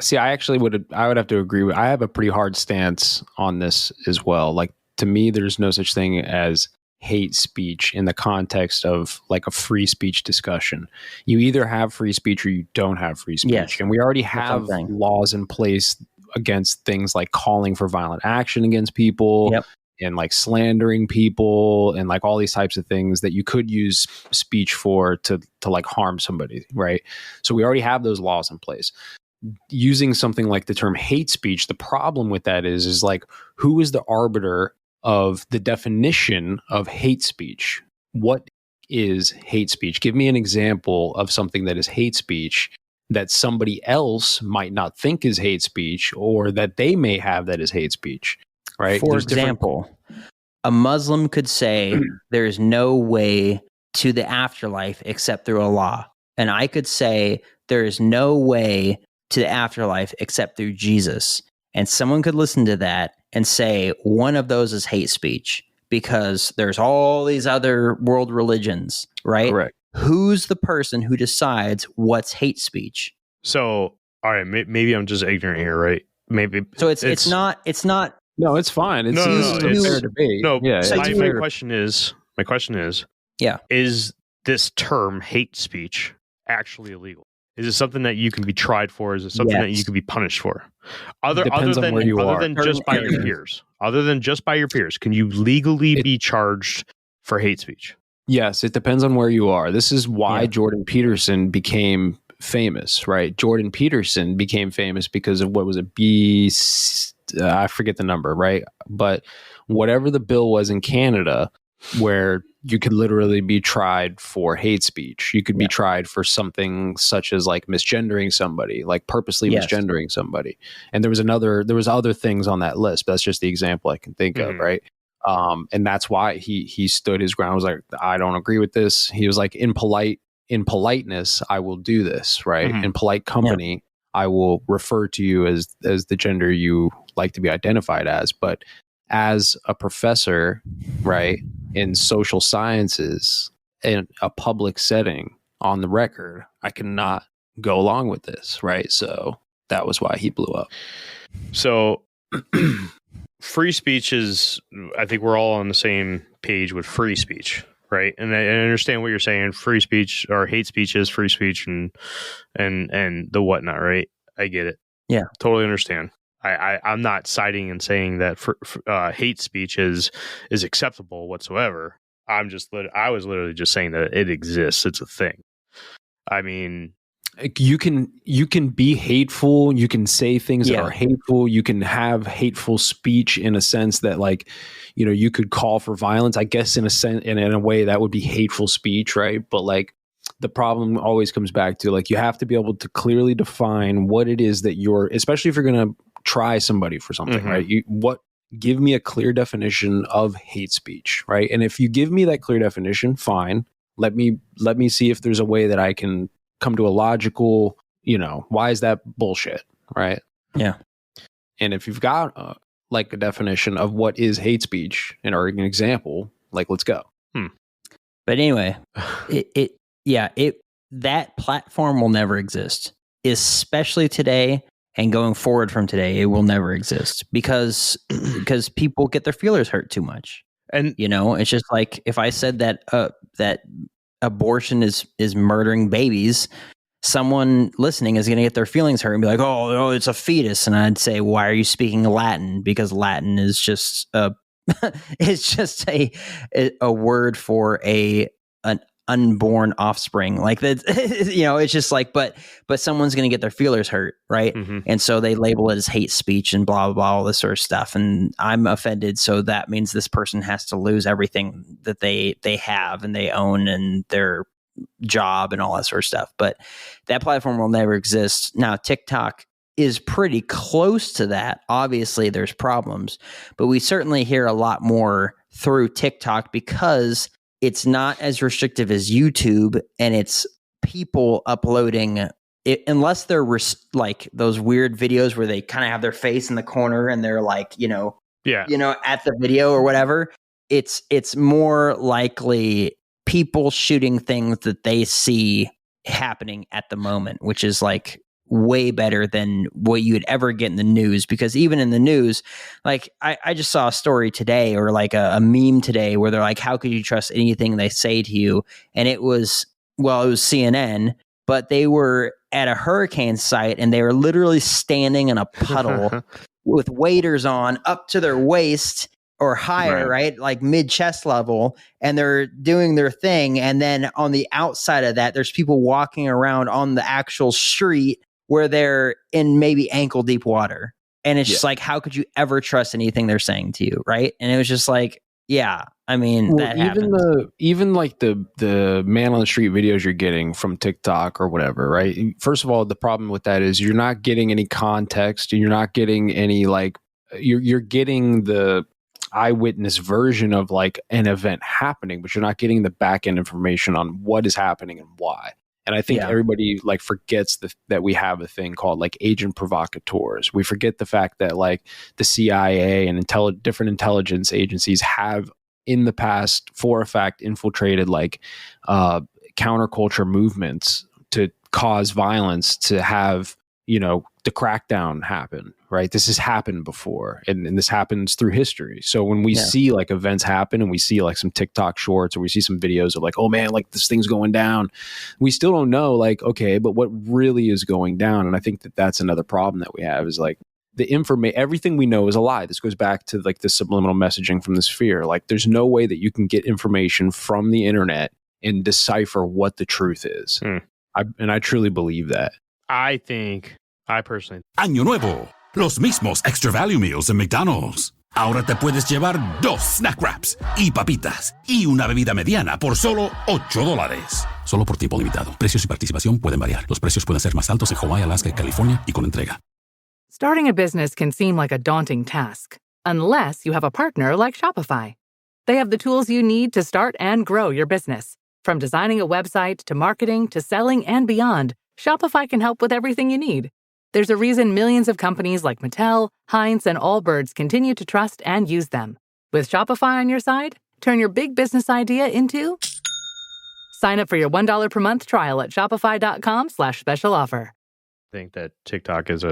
see, I would have to agree with. I have a pretty hard stance on this as well. Like, to me, there's no such thing as hate speech in the context of like a free speech discussion. You either have free speech or you don't have free speech. Yes. And we already have laws in place against things like calling for violent action against people and like slandering people and like all these types of things that you could use speech for to like harm somebody, right? So we already have those laws in place. Using something like the term hate speech, the problem with that is like, who is the arbiter of the definition of hate speech? What is hate speech? Give me an example of something that is hate speech that somebody else might not think is hate speech, or that they may have that is hate speech, right? For example, a Muslim could say there is no way to the afterlife except through Allah. And I could say there is no way to the afterlife except through Jesus. And someone could listen to that and say one of those is hate speech because there's all these other world religions, right? Correct. Who's the person who decides what's hate speech? So, all right, maybe I'm just ignorant here, right? Maybe. So it's not. No, it's fine. It's it's a fair debate. No, yeah. So my question is, yeah, is this term hate speech actually illegal? Is it something that you can be tried for? Is it something that you can be punished for? Other than just by your peers? Other than just by your peers, can you legally be charged for hate speech? Yes, it depends on where you are. This is why Jordan Peterson became famous, right? Jordan Peterson became famous because of what was it? I forget the number, right? But whatever the bill was in Canada, where you could literally be tried for hate speech. You could be tried for something such as like misgendering somebody, like purposely misgendering somebody. And there was other things on that list, but that's just the example I can think of, right? And that's why he stood his ground. Was like, I don't agree with this. He was like, in politeness, I will do this, right? In polite company, I will refer to you as the gender you like to be identified as. But as a professor, right, in social sciences, in a public setting, on the record, I cannot go along with this, right? So that was why he blew up. So free speech is, I think we're all on the same page with free speech, right? And I understand what you're saying. Free speech or hate speech is free speech and the whatnot, right? I get it. Yeah, totally understand. I'm not citing and saying that hate speech is acceptable whatsoever. I was literally just saying that it exists. It's a thing. I mean, you can be hateful. You can say things that are hateful. You can have hateful speech in a sense that, like, you know, you could call for violence. I guess in a sense, in a way, that would be hateful speech, right? But like, the problem always comes back to, like, you have to be able to clearly define what it is that especially if you're going to try somebody for something, right? Give me a clear definition of hate speech, right? And if you give me that clear definition, fine. Let me see if there's a way that I can come to a logical, why is that bullshit, right? Yeah. And if you've got like a definition of what is hate speech and or an example, like, let's go. But anyway, that platform will never exist, especially today and going forward from today. It will never exist because people get their feelers hurt too much. And it's just like if I said that that abortion is murdering babies, someone listening is going to get their feelings hurt and be like, oh, it's a fetus. And I'd say, why are you speaking Latin? Because Latin is just it's just a word for an unborn offspring. Like that, it's just like, but someone's going to get their feelers hurt, right? Mm-hmm. And so they label it as hate speech and blah, blah, blah, all this sort of stuff. And I'm offended. So that means this person has to lose everything that they have and they own and their job and all that sort of stuff. But that platform will never exist. Now, TikTok is pretty close to that. Obviously, there's problems, but we certainly hear a lot more through TikTok because it's not as restrictive as YouTube, and it's people uploading it, unless they're like those weird videos where they kind of have their face in the corner and they're like, at the video or whatever. It's more likely people shooting things that they see happening at the moment, which is like way better than what you would ever get in the news. Because even in the news, like I just saw a story today or like a meme today where they're like, how could you trust anything they say to you? And it was CNN, but they were at a hurricane site and they were literally standing in a puddle with waders on up to their waist or higher, right? Like mid chest level, and they're doing their thing. And then on the outside of that, there's people walking around on the actual street where they're in maybe ankle deep water. And it's just like, how could you ever trust anything they're saying to you, right? And it was just like, I mean, that even like the man on the street videos you're getting from TikTok or whatever, right? First of all, the problem with that is you're not getting any context. You're not getting any like you're getting the eyewitness version of like an event happening, but you're not getting the back end information on what is happening and why. And I think everybody like forgets that we have a thing called like agent provocateurs. We forget the fact that like the CIA and different intelligence agencies have in the past, for a fact, infiltrated like counterculture movements to cause violence, to have, the crackdown happen, right? This has happened before, and this happens through history. So when we see like events happen and we see like some TikTok shorts or we see some videos of like, oh man, like this thing's going down, we still don't know like, okay, but what really is going down? And I think that that's another problem that we have is like everything we know is a lie. This goes back to like the subliminal messaging from the sphere. Like there's no way that you can get information from the internet and decipher what the truth is. I truly believe that. I personally. Año Nuevo, los mismos Extra Value Meals en McDonald's. Ahora te puedes llevar 2 snack wraps y papitas y una bebida mediana por solo $8. Solo por tiempo limitado. Precios y participación pueden variar. Los precios pueden ser más altos en Hawaii, Alaska y California y con entrega. Starting a business can seem like a daunting task, unless you have a partner like Shopify. They have the tools you need to start and grow your business. From designing a website to marketing to selling and beyond, Shopify can help with everything you need. There's a reason millions of companies like Mattel, Heinz, and Allbirds continue to trust and use them. With Shopify on your side, turn your big business idea into... Sign up for your $1 per month trial at shopify.com/special offer. I think that TikTok is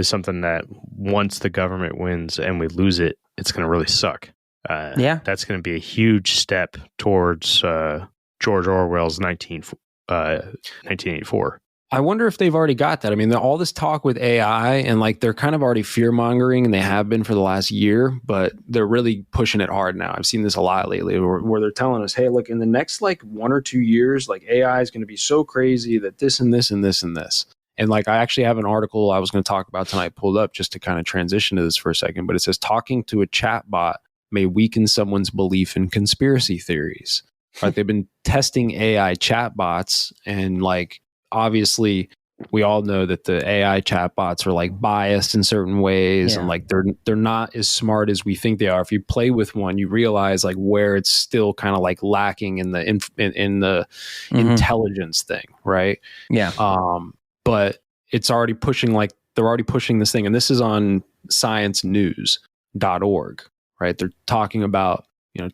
something that once the government wins and we lose it, it's going to really suck. That's going to be a huge step towards George Orwell's 1984. I wonder if they've already got that. I mean, all this talk with AI and like they're kind of already fear mongering, and they have been for the last year, but they're really pushing it hard now. I've seen this a lot lately where they're telling us, hey, look, in the next like 1 or 2 years, like AI is going to be so crazy that this and this and this and this. And like, I actually have an article I was going to talk about tonight pulled up just to kind of transition to this for a second, but it says talking to a chatbot may weaken someone's belief in conspiracy theories. Right? They've been testing AI chatbots and like, obviously we all know that the AI chatbots are like biased in certain ways, and like they're not as smart as we think they are. If you play with one, you realize like where it's still kind of like lacking in the intelligence thing, right? Yeah. But it's already pushing, like they're already pushing this thing, and this is on sciencenews.org, right? They're talking about,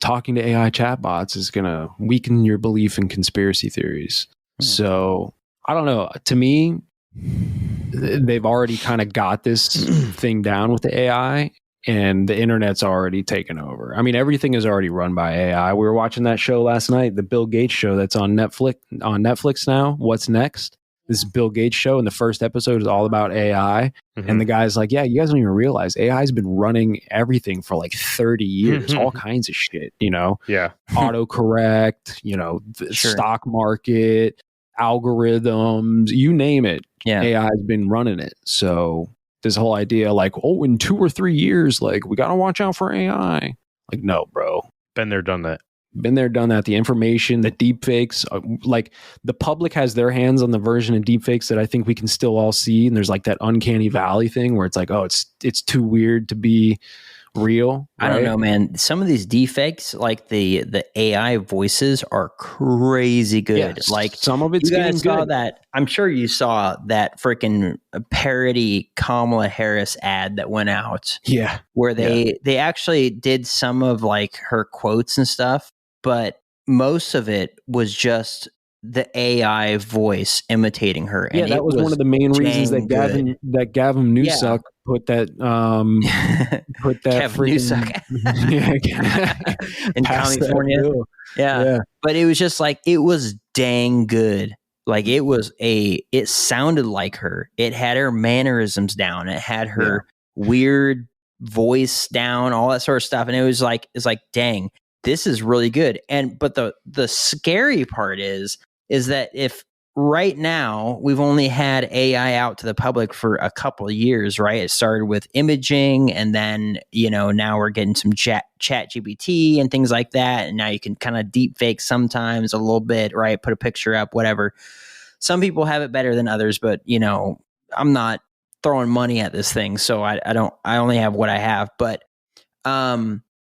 talking to AI chatbots is going to weaken your belief in conspiracy theories. So I don't know. To me, they've already kind of got this thing down with the AI, and the internet's already taken over. I mean, everything is already run by AI. We were watching that show last night, the Bill Gates show that's on Netflix now. What's Next? This is Bill Gates show, and the first episode is all about AI. And the guy's like, yeah, you guys don't even realize AI has been running everything for like 30 years, all kinds of shit, Yeah. Autocorrect, the stock market, algorithms, you name it. Yeah. AI has been running it. So this whole idea like, oh, in 2 or 3 years, like we got to watch out for AI. Like, no, bro. Been there, done that. Been there, done that. The information, the deep fakes, like the public has their hands on the version of deep fakes that I think we can still all see. And there's like that uncanny valley thing where it's like, oh, it's too weird to be real. Right? I don't know, man. Some of these deepfakes, like the AI voices, are crazy good. Yes, like some of it's you guys getting saw good. that. I'm sure you saw that freaking parody Kamala Harris ad that went out. Yeah, where they actually did some of like her quotes and stuff, but most of it was just the AI voice imitating her. And that was one of the main reasons that Gavin Newsom put that Gavin Newsom in California. Yeah. But it was just like, it was dang good. Like it sounded like her. It had her mannerisms down. It had her weird voice down, all that sort of stuff. And it's like, dang, this is really good. But the scary part is that if right now we've only had AI out to the public for a couple of years, right? It started with imaging, and then, now we're getting some chat GPT and things like that. And now you can kind of deep fake sometimes a little bit, right? Put a picture up, whatever. Some people have it better than others, but I'm not throwing money at this thing. So I only have what I have, but,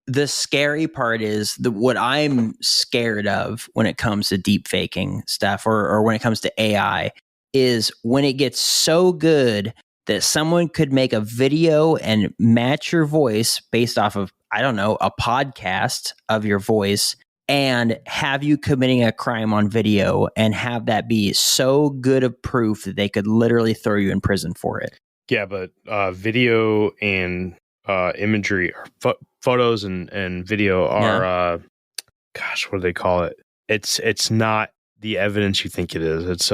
the scary part is what I'm scared of when it comes to deep faking stuff or when it comes to AI is when it gets so good that someone could make a video and match your voice based off of, I don't know, a podcast of your voice and have you committing a crime on video and have that be so good of proof that they could literally throw you in prison for it. Yeah, but video and imagery or photos and video are what do they call it? It's not the evidence you think it is. It's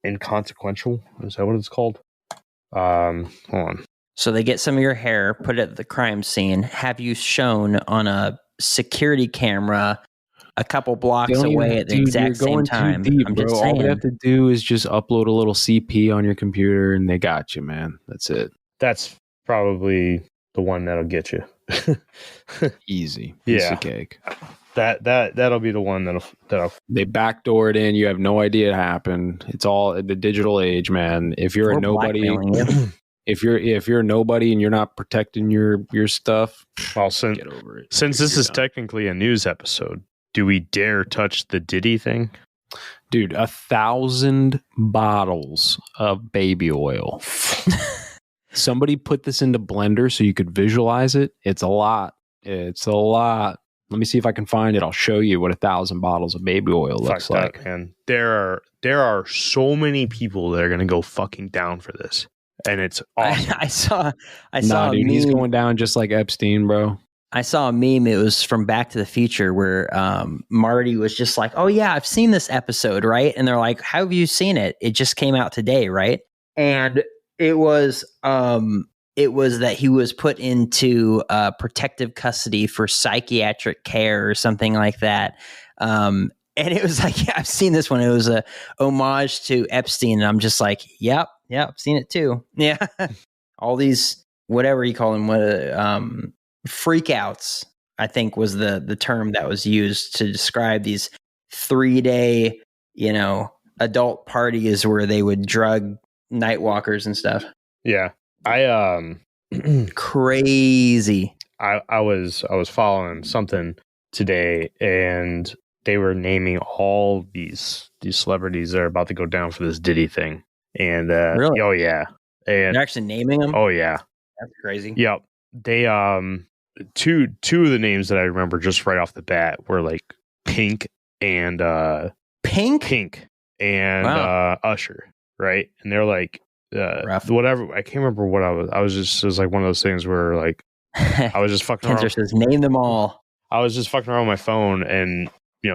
inconsequential. Is that what it's called? Hold on. So they get some of your hair, put it at the crime scene, have you shown on a security camera a couple blocks away at the exact same time. Deep, I'm just bro. saying. All they have to do is just upload a little CP on your computer and they got you, man. That's it. That's probably the one that'll get you. Easy. Piece of cake. That'll be the one that'll they backdoor it in. You have no idea it happened. It's all the digital age, man. If you're a nobody, if you're a nobody and you're not protecting your stuff, get over it. Since this is technically a news episode, do we dare touch the Diddy thing? Dude, 1,000 bottles of baby oil. Somebody put this into Blender so you could visualize it. It's a lot. It's a lot. Let me see if I can find it. I'll show you what 1,000 bottles of baby oil looks like. That, man. There are so many people that are going to go fucking down for this, and it's awesome. I saw. Dude, he's going down just like Epstein, bro. I saw a meme. It was from Back to the Future where Marty was just like, "Oh yeah, I've seen this episode, right?" And they're like, "How have you seen it? It just came out today, right?" And it was that he was put into protective custody for psychiatric care or something like that. And it was like, yeah, I've seen this one. It was a homage to Epstein. And I'm just like, yep, I've seen it too. Yeah. All these, whatever you call them, freakouts, I think was the term that was used to describe these 3-day, adult parties where they would drug night walkers and stuff. Yeah. I crazy. I was following something today, and they were naming all these celebrities that are about to go down for this Diddy thing. And really? Oh yeah. And they're actually naming them? Oh yeah. That's crazy. Yep. They two of the names that I remember just right off the bat were like Pink and Pink and Usher, right? And they're like whatever. I can't remember what I was just, it was like one of those things where like I was just fucking around. Says name them all. I was just fucking around with my phone, and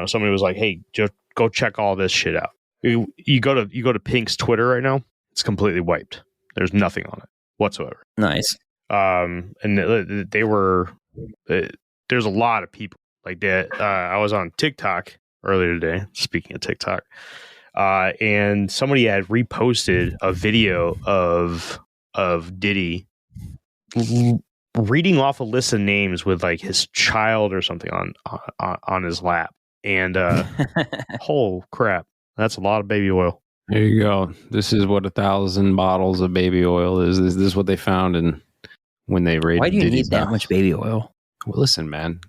somebody was like, "Hey, just go check all this shit out." You go to Pink's Twitter right now. It's completely wiped. There's nothing on it whatsoever. Nice. And they were. There's a lot of people like that. I was on TikTok earlier today. Speaking of TikTok, and somebody had reposted a video of Diddy reading off a list of names with like his child or something on his lap, and oh crap, that's a lot of baby oil. There you go. This is what 1,000 bottles of baby oil is. This is what they found in when they raided. Why do you Diddy's need that house. much baby oil? Well, listen, man.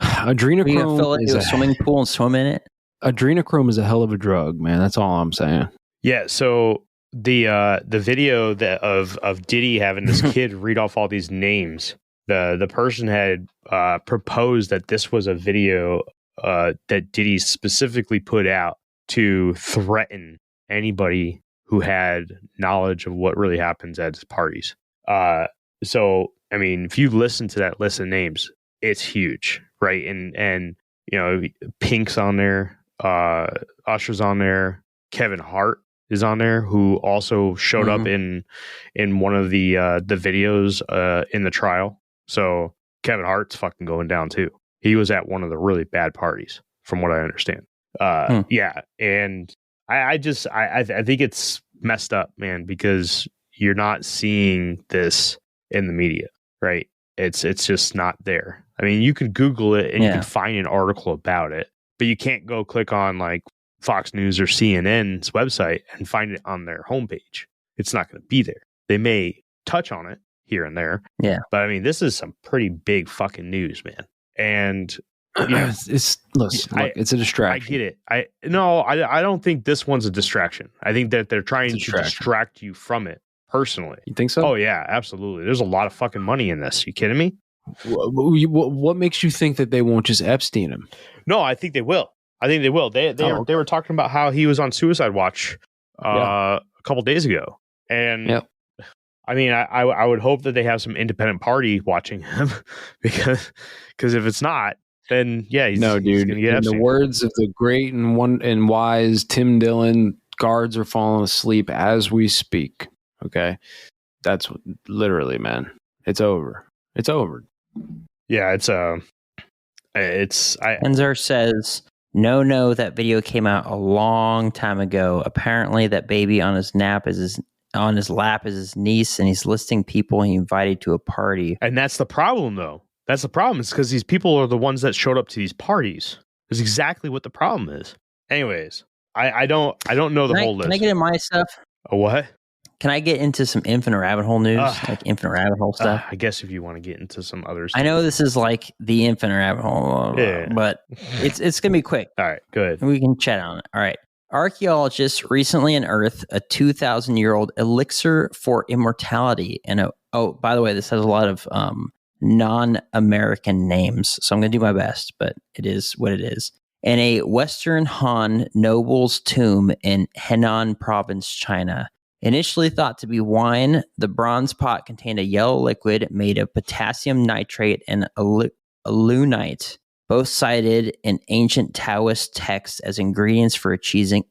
Adrenochrome fill it into a swimming pool and swim in it. Adrenochrome is a hell of a drug, man. That's all I'm saying. Yeah. So the video of Diddy having this kid read off all these names, the person had proposed that this was a video that Diddy specifically put out to threaten anybody who had knowledge of what really happens at his parties. So I mean, if you listen to that list of names, it's huge, right? And Pink's on there, Usher's on there, Kevin Hart is on there, who also showed up in one of the videos in the trial. So Kevin Hart's fucking going down too. He was at one of the really bad parties, from what I understand. Yeah, and I think it's messed up, man, because you're not seeing this in the media, right? It's just not there. I mean, you can Google it and you can find an article about it, but you can't go click on like Fox News or CNN's website and find it on their homepage. It's not going to be there. They may touch on it here and there. Yeah. But I mean, this is some pretty big fucking news, man. And it's a distraction. I get it. I don't think this one's a distraction. I think that they're trying to distract you from it personally. You think so? Oh yeah, absolutely. There's a lot of fucking money in this. You kidding me? What makes you think that they won't just Epstein him? No, I think they will. They were talking about how he was on suicide watch a couple days ago, and I mean, I would hope that they have some independent party watching him because if it's not, then he's dude. He's gonna get in the words of the great and wise Tim Dillon, guards are falling asleep as we speak. Okay, that's literally, man. It's over. It's over. Yeah, Enzar says, no, that video came out a long time ago. Apparently, that baby on his lap is his niece, and he's listing people he invited to a party. And that's the problem, though. That's the problem. It's because these people are the ones that showed up to these parties. That's exactly what the problem is. Anyways, I don't know the whole list. Can I get in my stuff? A what? Can I get into some Infinite Rabbit Hole news? Like Infinite Rabbit Hole stuff? I guess if you want to get into some other stuff. I know this is like the Infinite Rabbit Hole, but it's going to be quick. All right, good. We can chat on it. All right. Archaeologists recently unearthed a 2,000-year-old elixir for immortality. And by the way, this has a lot of non-American names, so I'm going to do my best, but it is what it is. In a Western Han noble's tomb in Henan province, China. Initially thought to be wine, the bronze pot contained a yellow liquid made of potassium nitrate and alunite, both cited in ancient Taoist texts as ingredients for achieving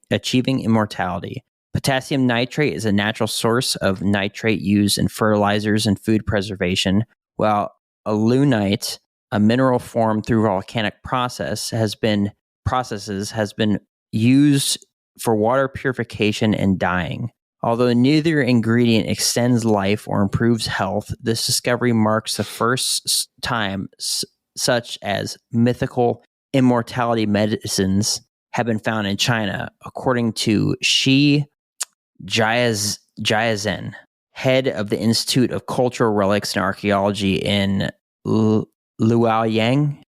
immortality. Potassium nitrate is a natural source of nitrate used in fertilizers and food preservation, while alunite, a mineral formed through volcanic processes, has been used for water purification and dyeing. Although neither ingredient extends life or improves health, this discovery marks the first time such as mythical immortality medicines have been found in China, according to Shi Jiazhen, head of the Institute of Cultural Relics and Archaeology in Luoyang.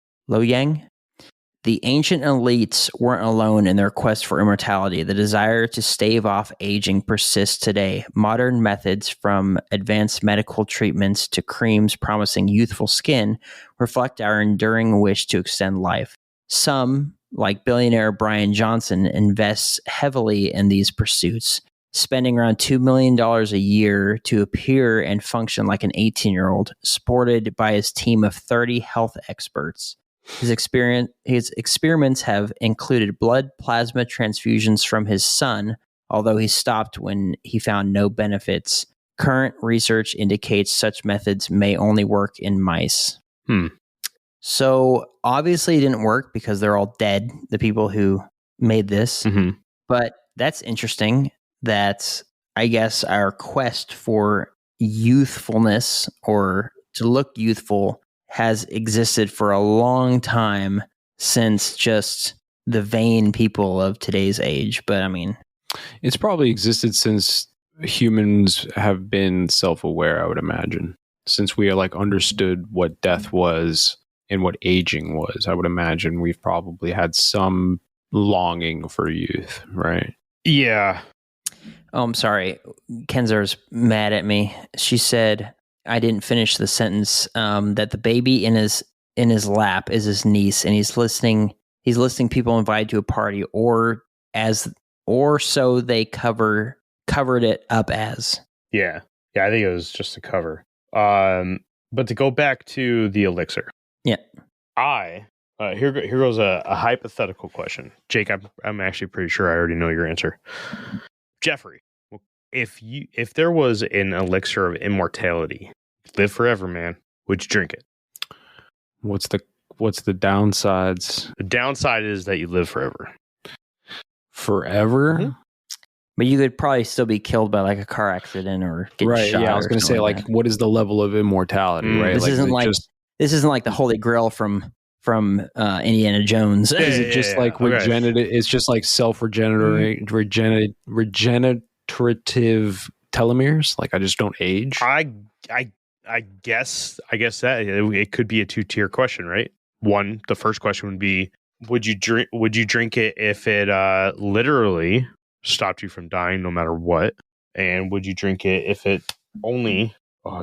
The ancient elites weren't alone in their quest for immortality. The desire to stave off aging persists today. Modern methods, from advanced medical treatments to creams promising youthful skin, reflect our enduring wish to extend life. Some, like billionaire Brian Johnson, invests heavily in these pursuits, spending around $2 million a year to appear and function like an 18-year-old, supported by his team of 30 health experts. His experiments have included blood plasma transfusions from his son, although he stopped when he found no benefits. Current research indicates such methods may only work in mice. So obviously it didn't work because they're all dead, the people who made this. Mm-hmm. But that's interesting that I guess our quest for youthfulness or to look youthful has existed for a long time since just the vain people of today's age. But I mean, it's probably existed since humans have been self-aware, I would imagine. Since we like understood what death was and what aging was, I would imagine we've probably had some longing for youth, right? Yeah. Oh, I'm sorry. Kenzar's mad at me. She said I didn't finish the sentence. That the baby in his lap is his niece, and he's listing people invited to a party, or so they covered it up as. Yeah. I think it was just a cover. But to go back to the elixir. Yeah. Here goes a hypothetical question, Jake. I'm actually pretty sure I already know your answer. Jeffrey, if there was an elixir of immortality, live forever, man, would you drink it? What's the downsides? The downside is that you live forever. Forever? Mm-hmm. But you could probably still be killed by like a car accident or get shot. Yeah, I was going to say like what is the level of immortality, right? This isn't like the Holy Grail from Indiana Jones. Is it just like regenerative? It's just like self-regenerative, regenerative telomeres. Like I just don't age. I guess that it could be a two-tier question, right? One, the first question would be, would you drink it if it literally stopped you from dying no matter what? And would you drink it if it only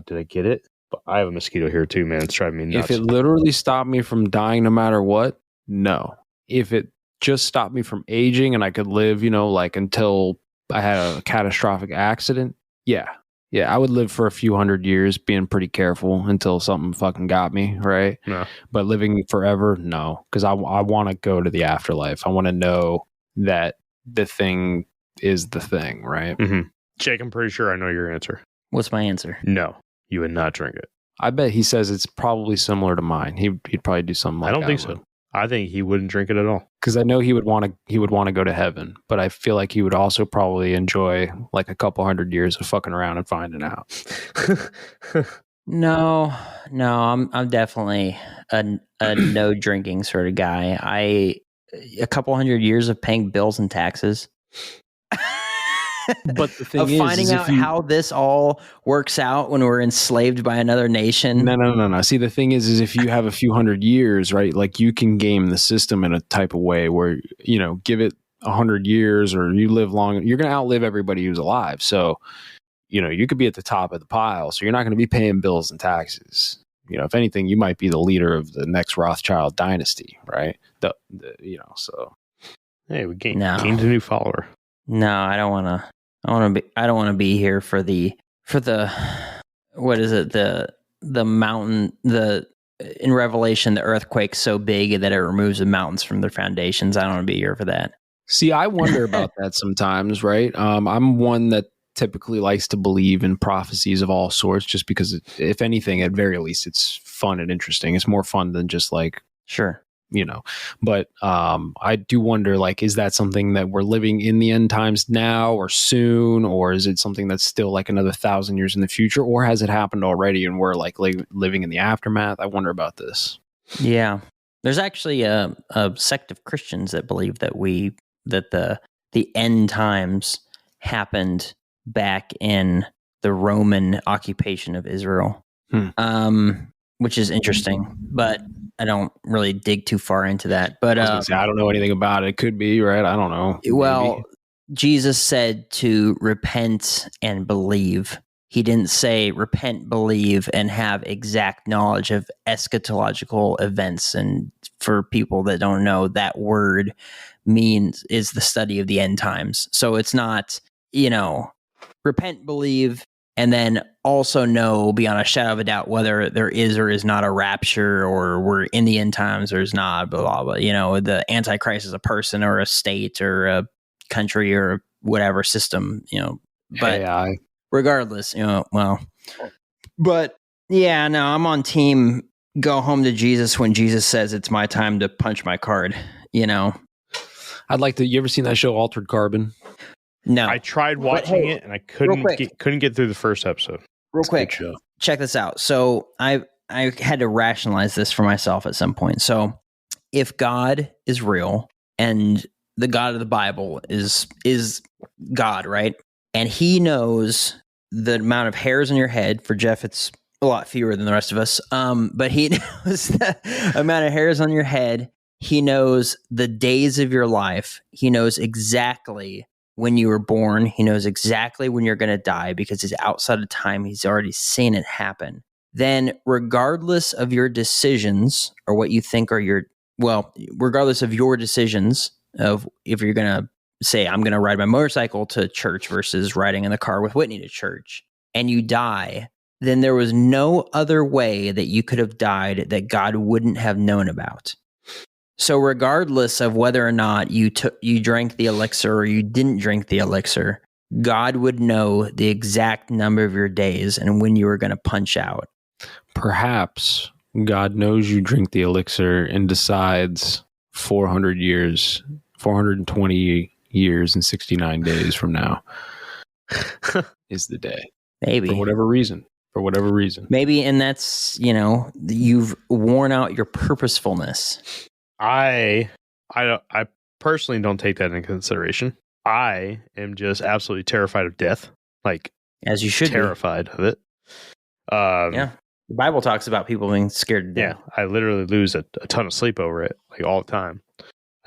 did I get it? But I have a mosquito here too, man. It's driving me nuts. If it literally stopped me from dying no matter what, no. If it just stopped me from aging and I could live, like until I had a catastrophic accident, yeah, I would live for a few hundred years being pretty careful until something fucking got me, right? No. But living forever, no. Because I want to go to the afterlife. I want to know that the thing is the thing, right? Mm-hmm. Jake, I'm pretty sure I know your answer. What's my answer? No, you would not drink it. I bet he says it's probably similar to mine. He'd probably do something like that. I don't think so. I think he wouldn't drink it at all. Because I know he would want to go to heaven, but I feel like he would also probably enjoy like a couple hundred years of fucking around and finding out. No, I'm definitely a no drinking sort of guy. A couple hundred years of paying bills and taxes. But the thing of is finding out how this all works out when we're enslaved by another nation. No. See, the thing is if you have a few hundred years, right? Like you can game the system in a type of way where, give it 100 years or you live long, you're going to outlive everybody who's alive. So, you could be at the top of the pile. So you're not going to be paying bills and taxes. If anything, you might be the leader of the next Rothschild dynasty, right? So. Hey, we gained a new follower. No, I don't want to. I don't want to be here for the what is it, the mountain, in Revelation, the earthquake's so big that it removes the mountains from their foundations. I don't want to be here for that. See, I wonder about that sometimes, right? I'm one that typically likes to believe in prophecies of all sorts, just because, if anything, at very least, it's fun and interesting. It's more fun than just like, sure. But I do wonder, like, is that something that we're living in the end times now or soon, or is it something that's still like another 1,000 years in the future, or has it happened already and we're like living in the aftermath? I wonder about this. Yeah. There's actually a sect of Christians that believe that the end times happened back in the Roman occupation of Israel, which is interesting, but I don't really dig too far into that. But I don't know anything about it. It could be, right? I don't know. Well, Maybe. Jesus said to repent and believe. He didn't say repent, believe, and have exact knowledge of eschatological events. And for people that don't know, that word is the study of the end times. So it's not, repent, believe, and then also know beyond a shadow of a doubt whether there is or is not a rapture, or we're in the end times or is not, blah, blah, blah. The Antichrist is a person or a state or a country or whatever system, but AI. Regardless, but yeah, no, I'm on team go home to Jesus when Jesus says it's my time to punch my card, I'd like to, you ever seen that show Altered Carbon? No. I tried watching it and I couldn't get through the first episode. Real quick, check this out. So I had to rationalize this for myself at some point. So if God is real and the God of the Bible is God, right? And he knows the amount of hairs on your head. For Jeff, it's a lot fewer than the rest of us. But he knows the amount of hairs on your head. He knows the days of your life. He knows exactly when you were born. He knows exactly when you're going to die because he's outside of time. He's already seen it happen. Then regardless of your decisions or what you think are regardless of your decisions of if you're going to say, I'm going to ride my motorcycle to church versus riding in the car with Whitney to church, and you die, then there was no other way that you could have died that God wouldn't have known about. So regardless of whether or not you drank the elixir or you didn't drink the elixir, God would know the exact number of your days and when you were going to punch out. Perhaps God knows you drink the elixir and decides 420 years and 69 days from now is the day. Maybe. For whatever reason. Maybe, and that's, you've worn out your purposefulness. I personally don't take that into consideration. I am just absolutely terrified of death. Like, as you should terrified of it. Yeah. The Bible talks about people being scared to death. Yeah. I literally lose a ton of sleep over it, like all the time.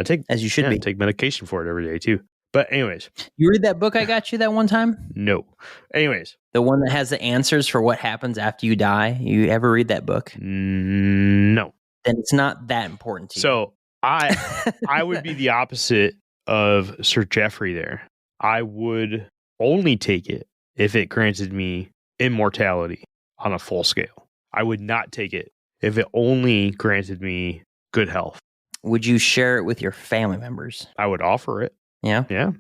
I take, as you should be. I take medication for it every day too. But anyways. You read that book I got you that one time? No. Anyways. The one that has the answers for what happens after you die. You ever read that book? No. Then it's not that important to you. So I would be the opposite of Sir Jeffrey there. I would only take it if it granted me immortality on a full scale. I would not take it if it only granted me good health. Would you share it with your family members? I would offer it. Yeah? Yeah.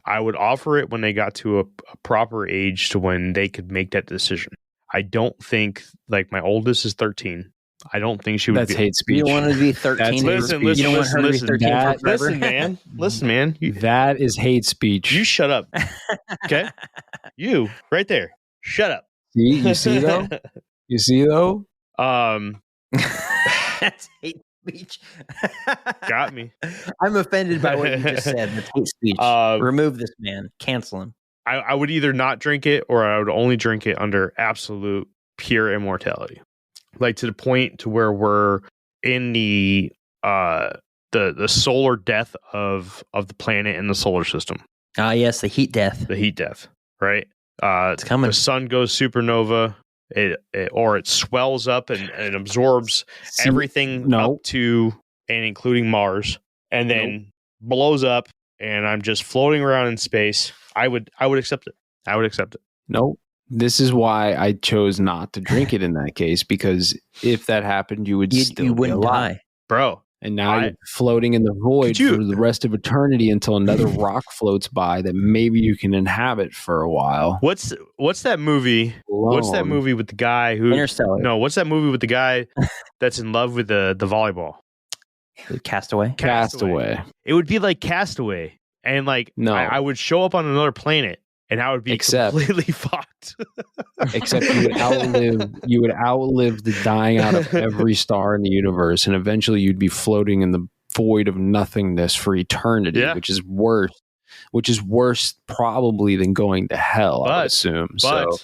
I would offer it when they got to a proper age to when they could make that decision. I don't think, like, my oldest is 13. I don't think she would That's hate speech. You don't want to be 13. Listen, you don't want her to be 13 forever? Listen, man. That is hate speech. You shut up. Okay? You, right there. Shut up. See? You see, though? You see, though? That's hate speech. Got me. I'm offended by what you just said. That's hate speech. Remove this man. Cancel him. I would either not drink it or I would only drink it under absolute pure immortality. Like to the point to where we're in the solar death of the planet and the solar system. Ah, yes, the heat death. The heat death, right? It's coming. The sun goes supernova, it swells up and absorbs everything up to and including Mars, and then blows up, and I'm just floating around in space. I would accept it. I would accept it. Nope. This is why I chose not to drink it in that case, because if that happened, you would still be alive. Die. Bro. And now you're floating in the void for the rest of eternity until another rock floats by that maybe you can inhabit for a while. What's that movie? What's that movie with the guy who... Interstellar. No, what's that movie with the guy that's in love with the volleyball? Castaway? Castaway. It would be like Castaway. And like, no. I would show up on another planet and I would be completely fucked. Except you would outlive the dying out of every star in the universe, and eventually you'd be floating in the void of nothingness for eternity, which is worse probably than going to hell, I would assume. But so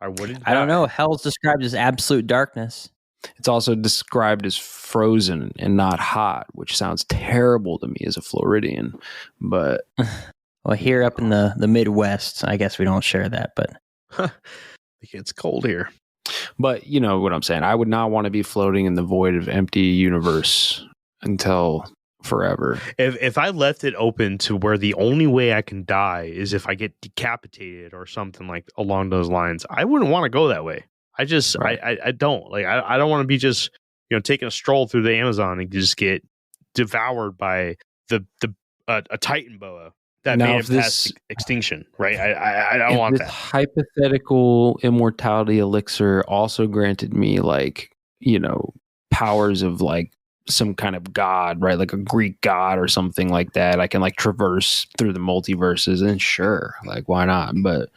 I wouldn't. I don't know. Hell's described as absolute darkness. It's also described as frozen and not hot, which sounds terrible to me as a Floridian. But well, here up in the Midwest, I guess we don't share that, but it's cold here. But you know what I'm saying. I would not want to be floating in the void of empty universe until forever. If I left it open to where the only way I can die is if I get decapitated or something like along those lines, I wouldn't want to go that way. I just I don't like I don't want to be just taking a stroll through the Amazon and just get devoured by a Titan boa that now, made it past extinction. Right? I don't want that. Hypothetical immortality elixir also granted me powers of some kind of god, right? Like a Greek god or something like that. I can traverse through the multiverses, and sure, why not? But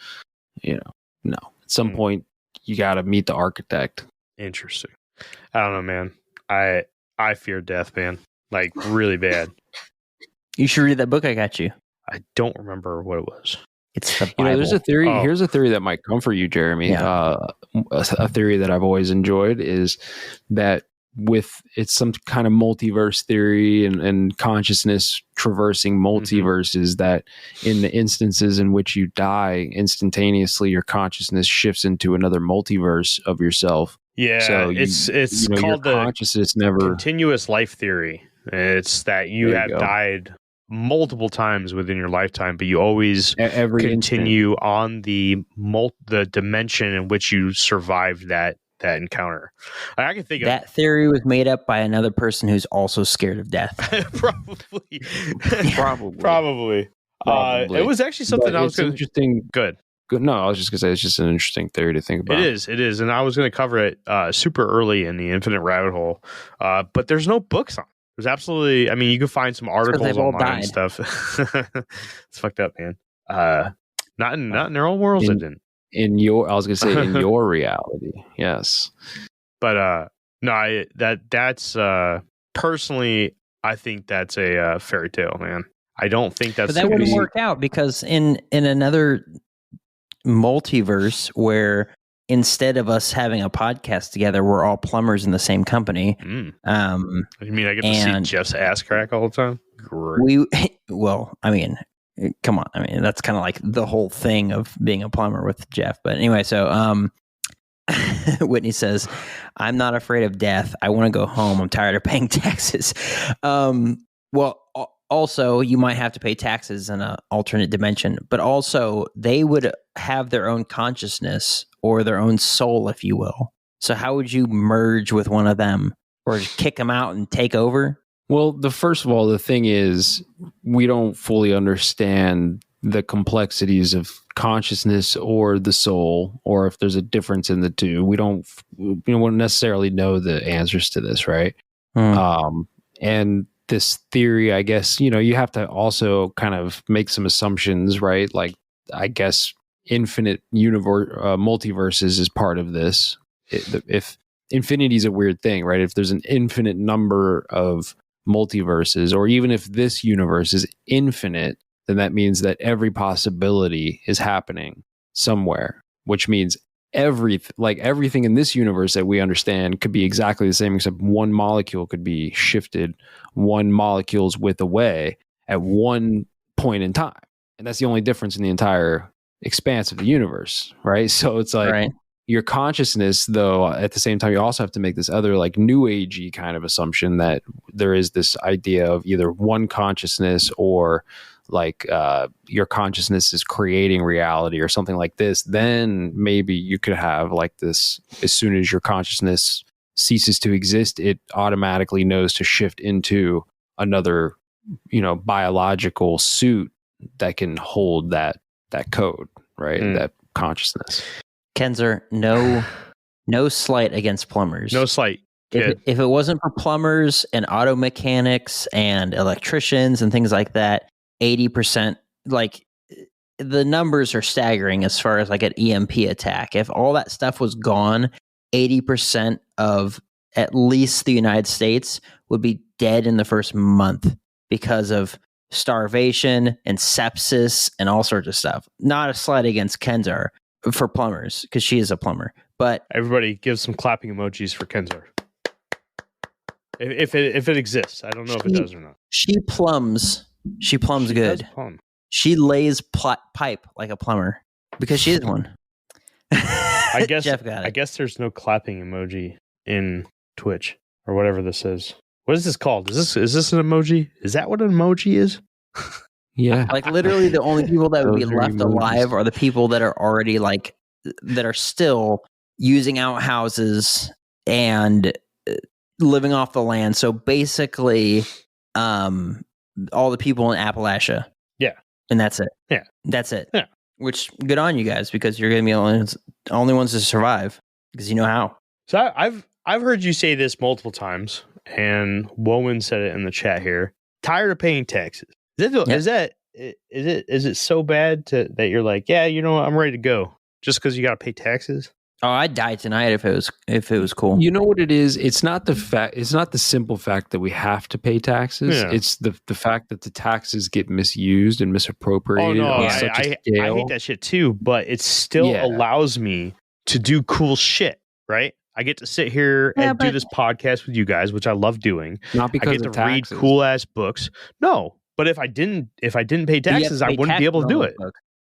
no. At some point, you got to meet the architect. Interesting. I don't know, man. I fear death, man. Really bad. You should read that book I got you. I don't remember what it was. It's the Bible. There's a theory. Oh. Here's a theory that might comfort you, Jeremy. Yeah. A theory that I've always enjoyed is that it's some kind of multiverse theory and consciousness traversing multiverses, that in the instances in which you die instantaneously, your consciousness shifts into another multiverse of yourself. Yeah, so it's called the consciousness continuous life theory. It's that you have died multiple times within your lifetime, but you always continue on the dimension in which you survived that encounter. I can think that theory was made up by another person who's also scared of death. Probably. It was actually something I was going to interesting. Good. No, I was just going to say it's just an interesting theory to think about. It is, and I was going to cover it super early in the Infinite Rabbit Hole, but there's no books on it. There's absolutely, I mean, you can find some articles online and stuff. It's fucked up, man. Not in their own worlds, it didn't. I was gonna say in your reality, yes. But no, that's personally, I think that's a fairy tale, man. I don't think that's. But that wouldn't work out, because in another multiverse where instead of us having a podcast together, we're all plumbers in the same company. You mean I get to see Jeff's ass crack all the time? Great. I mean, come on. I mean, that's kind of like the whole thing of being a plumber with Jeff. But anyway, so Whitney says, I'm not afraid of death. I want to go home. I'm tired of paying taxes. Also, you might have to pay taxes in an alternate dimension, but also they would have their own consciousness or their own soul, if you will. So how would you merge with one of them or kick them out and take over? Well, first of all, the thing is, we don't fully understand the complexities of consciousness or the soul, or if there's a difference in the two. We don't necessarily know the answers to this, right? And this theory, I guess, you have to also kind of make some assumptions, right? Like, I guess infinite multiverses is part of this. If infinity is a weird thing, right? If there's an infinite number of multiverses, or even if this universe is infinite, then that means that every possibility is happening somewhere, which means everything in this universe that we understand could be exactly the same, except one molecule could be shifted one molecule's width away at one point in time. And that's the only difference in the entire expanse of the universe, right? So it's like your consciousness, though, at the same time, you also have to make this other new agey kind of assumption that there is this idea of either one consciousness or your consciousness is creating reality or something like this. Then maybe you could have this, as soon as your consciousness ceases to exist, it automatically knows to shift into another, biological suit that can hold that code, right? That consciousness. Kenzer, no slight against plumbers. No slight. If it wasn't for plumbers and auto mechanics and electricians and things like that, 80%, the numbers are staggering as far as like an EMP attack. If all that stuff was gone, 80% of at least the United States would be dead in the first month because of starvation and sepsis and all sorts of stuff. Not a slight against Kenzar for plumbers, because she is a plumber. But everybody give some clapping emojis for Kenzar. If it exists. I don't know if it does or not. She plumbs good. Plumb. She lays pipe like a plumber because she is one. I guess Jeff got it. I guess there's no clapping emoji in Twitch or whatever this is. What is this called? Is this an emoji? Is that what an emoji is? Yeah. Like literally the only people that would be left alive are the people that are already like that are still using outhouses and living off the land. So basically all the people in Appalachia. Yeah. And that's it. Yeah. That's it. Yeah. Which, good on you guys, because you're going to be the only ones to survive because you know how. So I've heard you say this multiple times, and Woman said it in the chat here. Tired of paying taxes. Is it so bad that you're like, yeah, you know what, I'm ready to go just because you got to pay taxes? Oh, I'd die tonight if it was cool. You know what it is? It's not the simple fact that we have to pay taxes. Yeah. It's the fact that the taxes get misused and misappropriated. Oh no, I hate that shit too. But it still allows me to do cool shit, right? I get to sit here and do this podcast with you guys, which I love doing. Not because I get of to taxes. read cool ass books. No, but if I didn't pay taxes, I wouldn't be able to do it.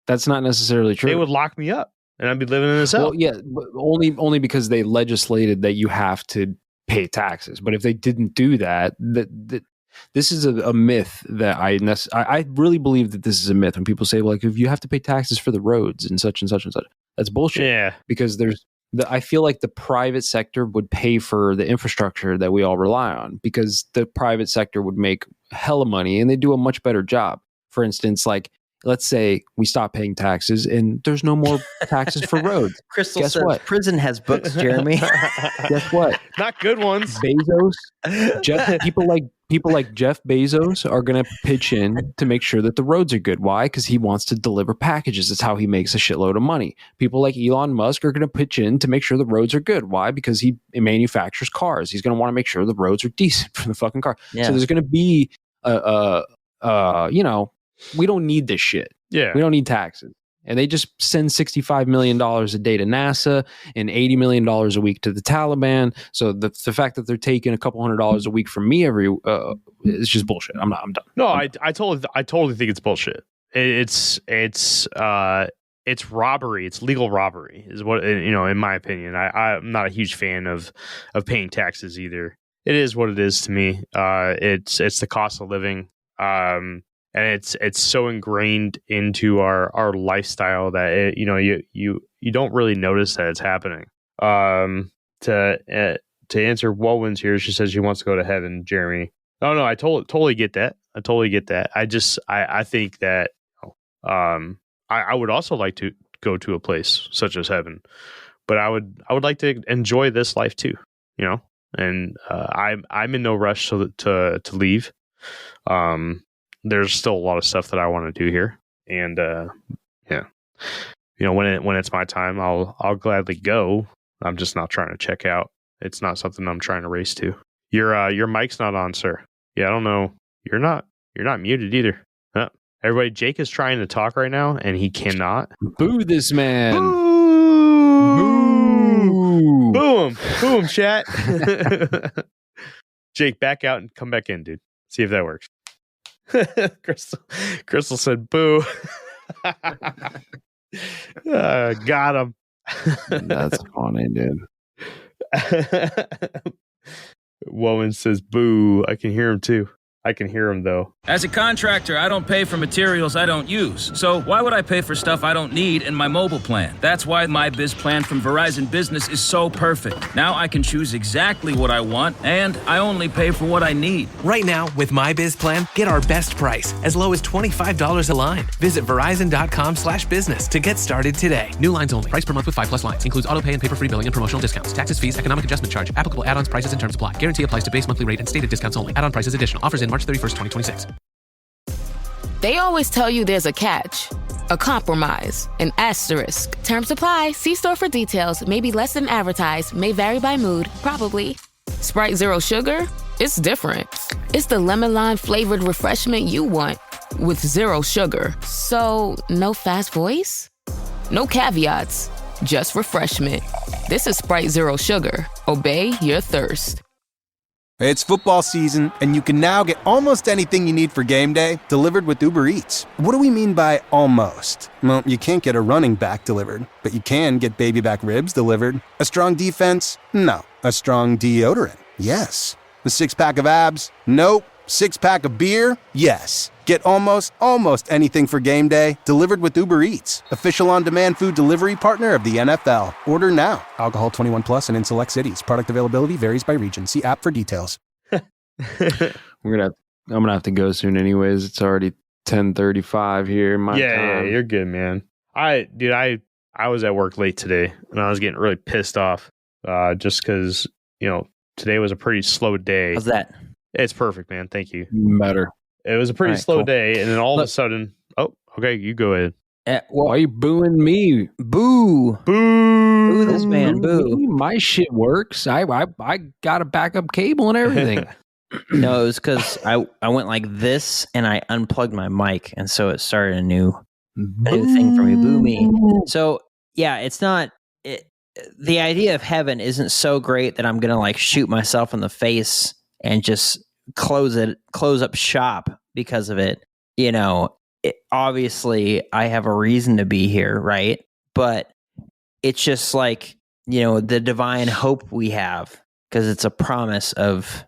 That's not necessarily true. They would lock me up. And I'd be living in a cell. Well, yeah, only because they legislated that you have to pay taxes. But if they didn't do that, this is a myth that I really believe that this is a myth. When people say, like, if you have to pay taxes for the roads and such and such and such, that's bullshit. Yeah, because I feel like the private sector would pay for the infrastructure that we all rely on, because the private sector would make hella money and they do a much better job. For instance, like, let's say we stop paying taxes and there's no more taxes for roads. Crystal says what? Prison has books, Jeremy. Guess what? Not good ones. Bezos, people like Jeff Bezos are going to pitch in to make sure that the roads are good. Why? Because he wants to deliver packages. That's how he makes a shitload of money. People like Elon Musk are going to pitch in to make sure the roads are good. Why? Because he manufactures cars. He's going to want to make sure the roads are decent for the fucking car. Yeah. So there's going to be we don't need this shit. Yeah. We don't need taxes. And they just send $65 million a day to NASA and $80 million a week to the Taliban. So the fact that they're taking a couple $100 a week from me it's just bullshit. I'm done. No, I totally think it's bullshit. It's robbery. It's legal robbery is what, in my opinion. I'm not a huge fan of paying taxes either. It is what it is to me. It's the cost of living. And it's so ingrained into our lifestyle that you don't really notice that it's happening. To answer Woman's here, she says she wants to go to heaven, Jeremy. No, I totally get that. I think that I would also like to go to a place such as heaven, but I would like to enjoy this life too, And I'm in no rush to leave. There's still a lot of stuff that I want to do here, and when it's my time, I'll gladly go. I'm just not trying to check out. It's not something I'm trying to race to. Your mic's not on, sir. Yeah, I don't know. You're not muted either. Everybody, Jake is trying to talk right now, and he cannot. Boo this man. Boo! Boo him. Boo him, chat. Jake, back out and come back in, dude. See if that works. Crystal said boo. Got him. That's funny, dude. Woman says boo. I can hear him too. I can hear him though. As a contractor, I don't pay for materials I don't use. So why would I pay for stuff I don't need in my mobile plan? That's why my Biz plan from Verizon Business is so perfect. Now I can choose exactly what I want, and I only pay for what I need. Right now, with my Biz plan, get our best price, as low as $25 a line. Visit Verizon.com/business to get started today. New lines only. Price per month with 5+ lines. Includes auto pay and paper-free billing and promotional discounts. Taxes, fees, economic adjustment charge. Applicable add-ons, prices, and terms apply. Guarantee applies to base monthly rate and stated discounts only. Add-on prices additional. Offers in March 31st, 2026. They always tell you there's a catch. a compromise, an asterisk. Terms apply. See store for details. Maybe less than advertised. May vary by mood. Probably. Sprite Zero Sugar? It's different. It's the lemon lime flavored refreshment you want with zero sugar. So, no fast voice? No caveats. Just refreshment. This is Sprite Zero Sugar. Obey your thirst. It's football season, and you can now get almost anything you need for game day delivered with Uber Eats. What do we mean by almost? Well, you can't get a running back delivered, but you can get baby back ribs delivered. A strong defense? No. A strong deodorant? Yes. A six-pack of abs? Nope. Six-pack of beer? Yes. Get almost anything for game day delivered with Uber Eats, official on-demand food delivery partner of the NFL. Order now. Alcohol 21 plus and in select cities. Product availability varies by region. See app for details. I'm gonna have to go soon anyways. It's already 10:35 here in my time. Yeah, you're good, man. I was at work late today and I was getting really pissed off just because, today was a pretty slow day. How's that? It's perfect, man. Thank you. Better. It was a pretty slow day, and then all of a sudden, oh, okay, you go ahead. Why are you booing me? Boo. Boo this man. Boo. My shit works. I got a backup cable and everything. No, it was because I went like this, and I unplugged my mic, and so it started a new thing for me. Boo me. So, yeah, it's not... the idea of heaven isn't so great that I'm going to, shoot myself in the face and just close up shop because of it. Obviously I have a reason to be here, right? But it's just the divine hope we have, because it's a promise of,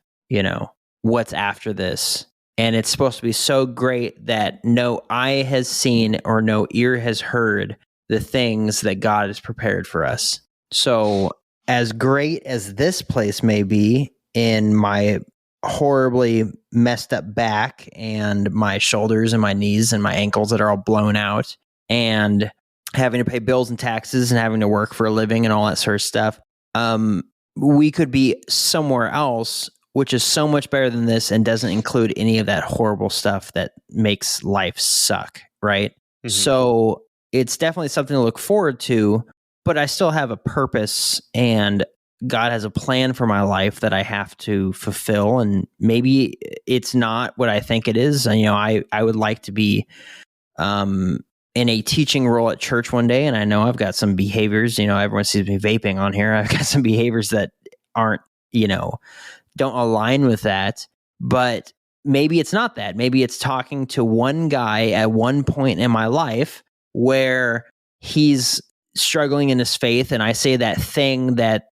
what's after this. And it's supposed to be so great that no eye has seen or no ear has heard the things that God has prepared for us. So as great as this place may be, in my horribly messed up back and my shoulders and my knees and my ankles that are all blown out, and having to pay bills and taxes and having to work for a living and all that sort of stuff, we could be somewhere else, which is so much better than this and doesn't include any of that horrible stuff that makes life suck, right? Mm-hmm. So it's definitely something to look forward to, but I still have a purpose, and God has a plan for my life that I have to fulfill. And maybe it's not what I think it is. And, I would like to be in a teaching role at church one day. And I know I've got some behaviors, everyone sees me vaping on here. I've got some behaviors that aren't, don't align with that. But maybe it's not that. Maybe it's talking to one guy at one point in my life where he's struggling in his faith, and I say that thing that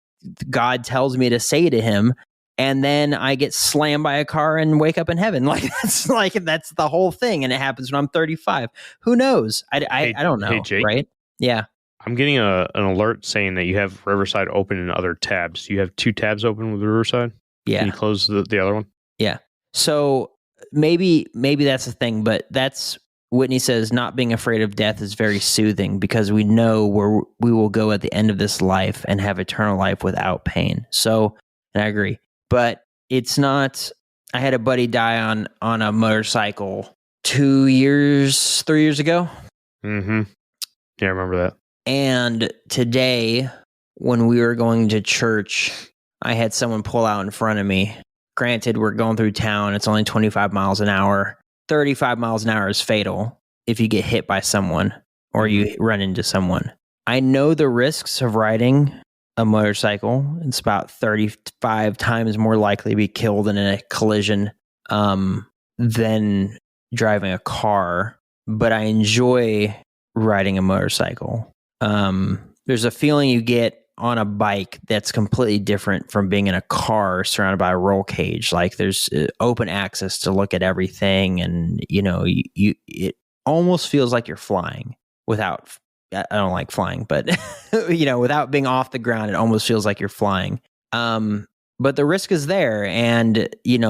God tells me to say to him, and then I get slammed by a car and wake up in heaven. That's the whole thing, and it happens when I'm 35. Who knows? I don't know. Hey, Jake, right? Yeah. I'm getting an alert saying that you have Riverside open in other tabs. You have 2 tabs open with Riverside. Yeah. Can you close the other one? Yeah. So maybe that's the thing, but that's Whitney says not being afraid of death is very soothing, because we know where we will go at the end of this life and have eternal life without pain. So, and I agree, but it's not. I had a buddy die on a motorcycle 3 years ago. Mm-hmm. Yeah, I remember that. And today, when we were going to church, I had someone pull out in front of me. Granted, we're going through town. It's only 25 miles an hour. 35 miles an hour is fatal if you get hit by someone or you run into someone. I know the risks of riding a motorcycle. It's about 35 times more likely to be killed in a collision than driving a car, but I enjoy riding a motorcycle. There's a feeling you get on a bike that's completely different from being in a car surrounded by a roll cage. There's open access to look at everything, and it almost feels like you're flying without. I don't like flying, but without being off the ground, it almost feels like you're flying. But the risk is there, and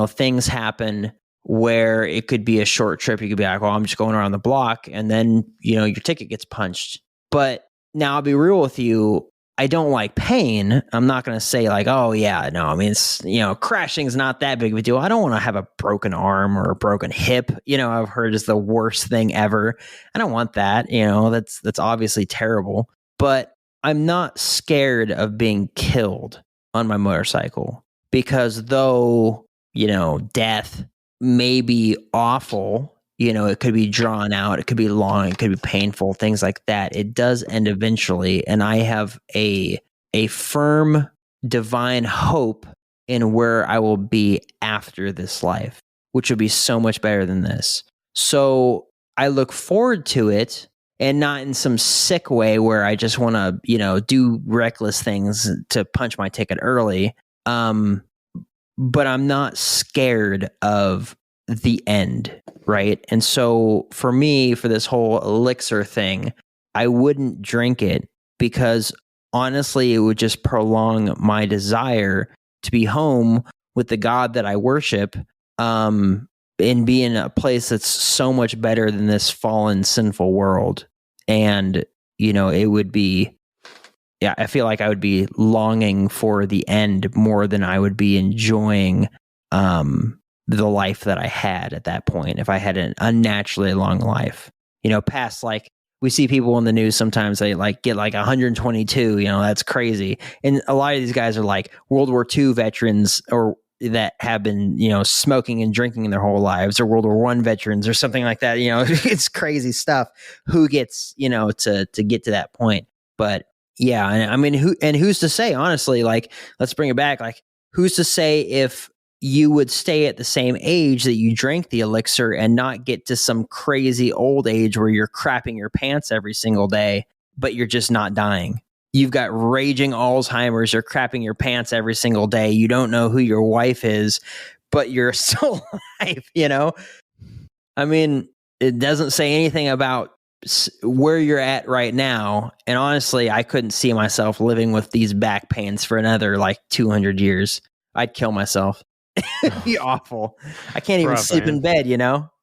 things happen where it could be a short trip. You could be like, "Well, I'm just going around the block," and then your ticket gets punched. But now I'll be real with you. I don't like pain. I'm not going to say like, oh yeah, no, I mean, it's, crashing is not that big of a deal. I don't want to have a broken arm or a broken hip. I've heard is the worst thing ever. I don't want that. That's obviously terrible, but I'm not scared of being killed on my motorcycle because though, death may be awful, it could be drawn out, it could be long, it could be painful, things like that. It does end eventually. And I have a firm divine hope in where I will be after this life, which will be so much better than this. So I look forward to it, and not in some sick way where I just want to, do reckless things to punch my ticket early. But I'm not scared of the end, right? And so for me, for this whole Elixir thing, I wouldn't drink it because honestly, it would just prolong my desire to be home with the God that I worship, and be in a place that's so much better than this fallen, sinful world. And, it would be, I feel like I would be longing for the end more than I would be enjoying the life that I had at that point. If I had an unnaturally long life, past, like we see people in the news sometimes they like get like 122, that's crazy. And a lot of these guys are like World War II veterans or that have been, smoking and drinking their whole lives, or World War I veterans or something like that. It's crazy stuff. Who gets, to get to that point? But yeah, and I mean, who's to say, honestly, like, let's bring it back. Like, who's to say if you would stay at the same age that you drank the elixir and not get to some crazy old age where you're crapping your pants every single day, but you're just not dying. You've got raging Alzheimer's, you're crapping your pants every single day. You don't know who your wife is, but you're still alive, I mean, it doesn't say anything about where you're at right now. And honestly, I couldn't see myself living with these back pains for another like 200 years. I'd kill myself. It'd be awful. I can't even sleep in bed,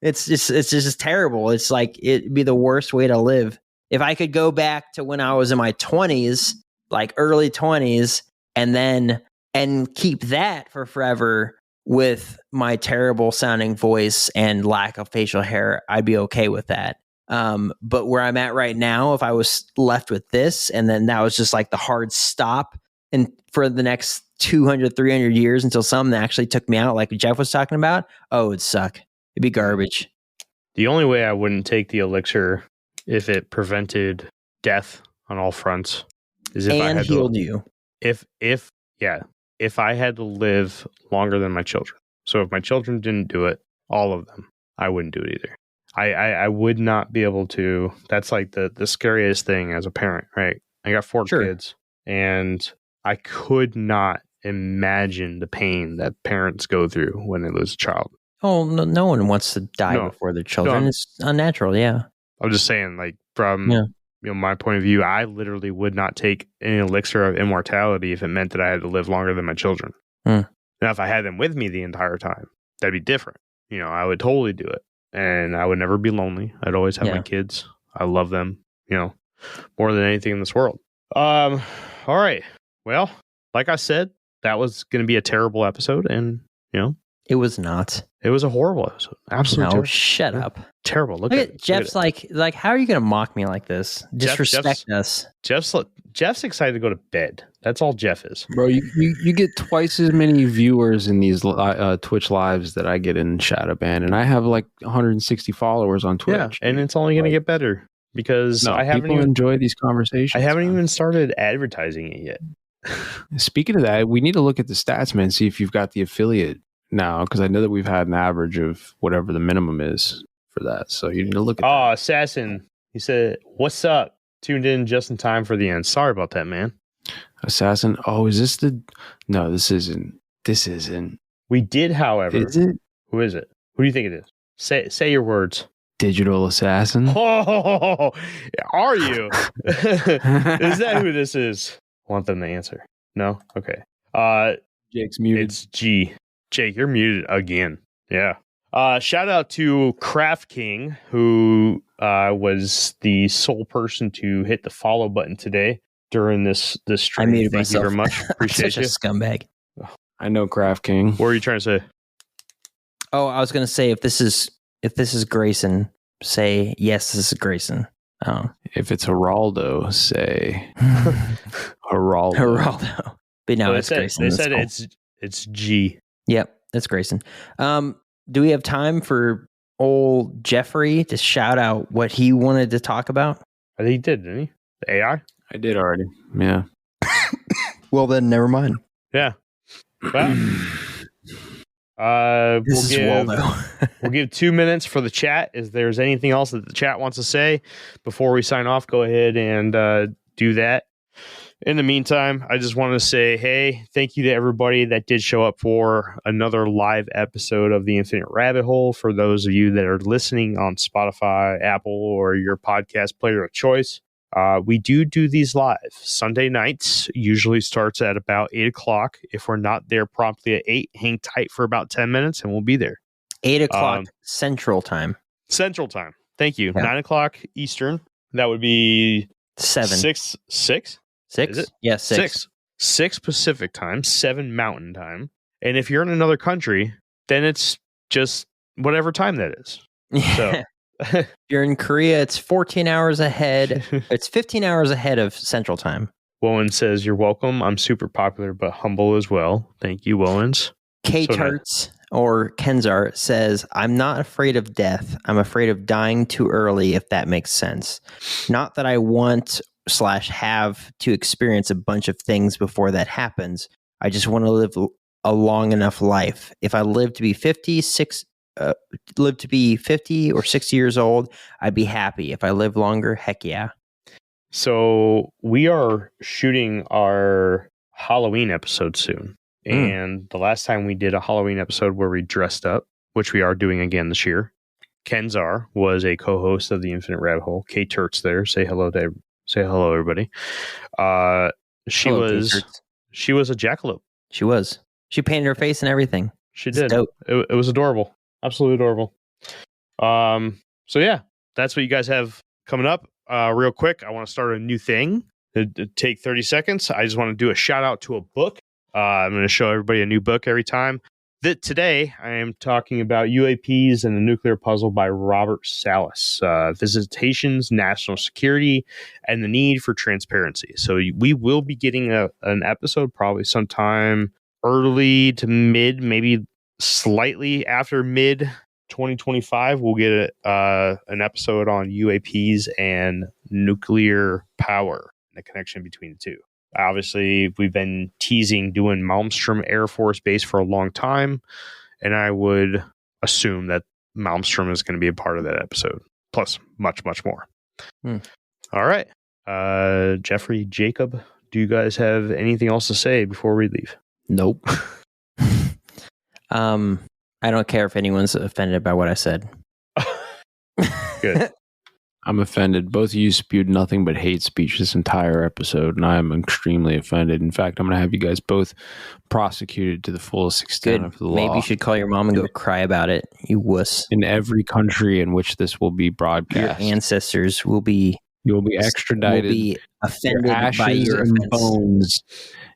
It's just terrible. It's like it'd be the worst way to live. If I could go back to when I was in my 20s, like early 20s, and keep that for forever with my terrible sounding voice and lack of facial hair, I'd be okay with that. But where I'm at right now, if I was left with this and then that was just like the hard stop and for the next 200, 300 years until something actually took me out, like Jeff was talking about, it'd suck. It'd be garbage. The only way I wouldn't take the elixir if it prevented death on all fronts is if I had healed you. If I had to live longer than my children. So if my children didn't do it, all of them, I wouldn't do it either. I would not be able to. That's like the scariest thing as a parent, right? I got 4 kids, and I could not imagine the pain that parents go through when they lose a child. Oh, no one wants to die before their children. It's unnatural, yeah. I'm just saying, like, from my point of view, I literally would not take an elixir of immortality if it meant that I had to live longer than my children. Now, if I had them with me the entire time, that'd be different. I would totally do it. And I would never be lonely. I'd always have my kids. I love them, more than anything in this world. All right. Well, like I said, that was going to be a terrible episode. And, it was not. It was a horrible episode. Absolutely. No, shut up. Terrible. Look at Jeff's like, how are you going to mock me like this? Disrespect us. Jeff's excited to go to bed. That's all Jeff is. Bro, you get twice as many viewers in these Twitch lives that I get in Shadowban, and I have like 160 followers on Twitch. Yeah, and it's only going to get better because I haven't even enjoyed these conversations. I haven't even started advertising it yet. Speaking of that, we need to look at the stats, man, see if you've got the affiliate now, because I know that we've had an average of whatever the minimum is for that. So you need to look at that. Assassin. He said, "What's up? Tuned in just in time for the end. Sorry about that, man." Assassin. Oh, is this the... No, this isn't. This isn't. We did, however. Is it? Who is it? Who do you think it is? Say your words. Digital Assassin. Oh, are you? Is that who this is? I want them to answer. No? Okay. Jake's muted. It's G. Jake, you're muted again. Yeah. Shout out to Craft King, who was the sole person to hit the follow button today. during this stream. I muted Thank myself. you very much. Appreciate Such you. a scumbag. I know, Craft King. What were you trying to say? Oh, I was going to say if this is Grayson, say yes, this is Grayson. Oh. If it's Geraldo, say Geraldo. Geraldo. But no, Well, it's Grayson. They That's said cool. it's G. Yep, that's Grayson. Do we have time for old Jeffrey to shout out what he wanted to talk about? I think he did, didn't he? The AI? I did already. Yeah. Well, then never mind. Yeah. Well, we'll give 2 minutes for the chat. Is there's anything else that the chat wants to say before we sign off? Go ahead and do that. In the meantime, I just want to say, hey, thank you to everybody that did show up for another live episode of the Infinite Rabbit Hole. For those of you that are listening on Spotify, Apple, or your podcast player of choice, we do these live. Sunday nights usually starts at about 8 o'clock. If we're not there promptly at 8, hang tight for about 10 minutes and we'll be there. 8 o'clock Central Time. Central Time. Thank you. Yeah. 9 o'clock Eastern. That would be 7. 6? 6? Is it? Yeah, 6. 6 Pacific Time, 7 Mountain Time. And if you're in another country, then it's just whatever time that is. So if you're in Korea, it's 14 hours ahead. It's 15 hours ahead of Central Time. Wowen says, you're welcome. I'm super popular, but humble as well. Thank you, Wowens. K-Turts or Kenzar says, I'm not afraid of death. I'm afraid of dying too early, if that makes sense. Not that I want / have to experience a bunch of things before that happens. I just want to live a long enough life. If I live to be 50 or 60 years old, I'd be happy. If I live longer, heck yeah. So we are shooting our Halloween episode soon. And the last time we did a Halloween episode where we dressed up, which we are doing again this year, Kenzar was a co-host of the Infinite Rabbit Hole. K-Turts there. Say hello, everybody. She was a jackalope. She was. She painted her face and everything. She did. Dope. It was adorable. Absolutely adorable. So yeah, that's what you guys have coming up. Real quick, I want to start a new thing. It'd take 30 seconds. I just want to do a shout out to a book. I'm going to show everybody a new book every time. Today, I am talking about UAPs and the Nuclear Puzzle by Robert Salas. Visitations, National Security, and the Need for Transparency. So we will be getting an episode probably sometime early to mid, maybe slightly after mid 2025. We'll get an episode on UAPs and nuclear power, the connection between the two. Obviously, we've been teasing doing Malmstrom Air Force Base for a long time, and I would assume that Malmstrom is going to be a part of that episode, plus much, much more. All right. Jeffrey, Jacob, do you guys have anything else to say before we leave? Nope. I don't care if anyone's offended by what I said. Good. I'm offended. Both of you spewed nothing but hate speech this entire episode, and I am extremely offended. In fact, I'm going to have you guys both prosecuted to the fullest extent of the law. Maybe you should call your mom and go cry about it, you wuss. In every country in which this will be broadcast. Your ancestors will be... You'll be extradited. Will be offended your ashes by your and offense. bones.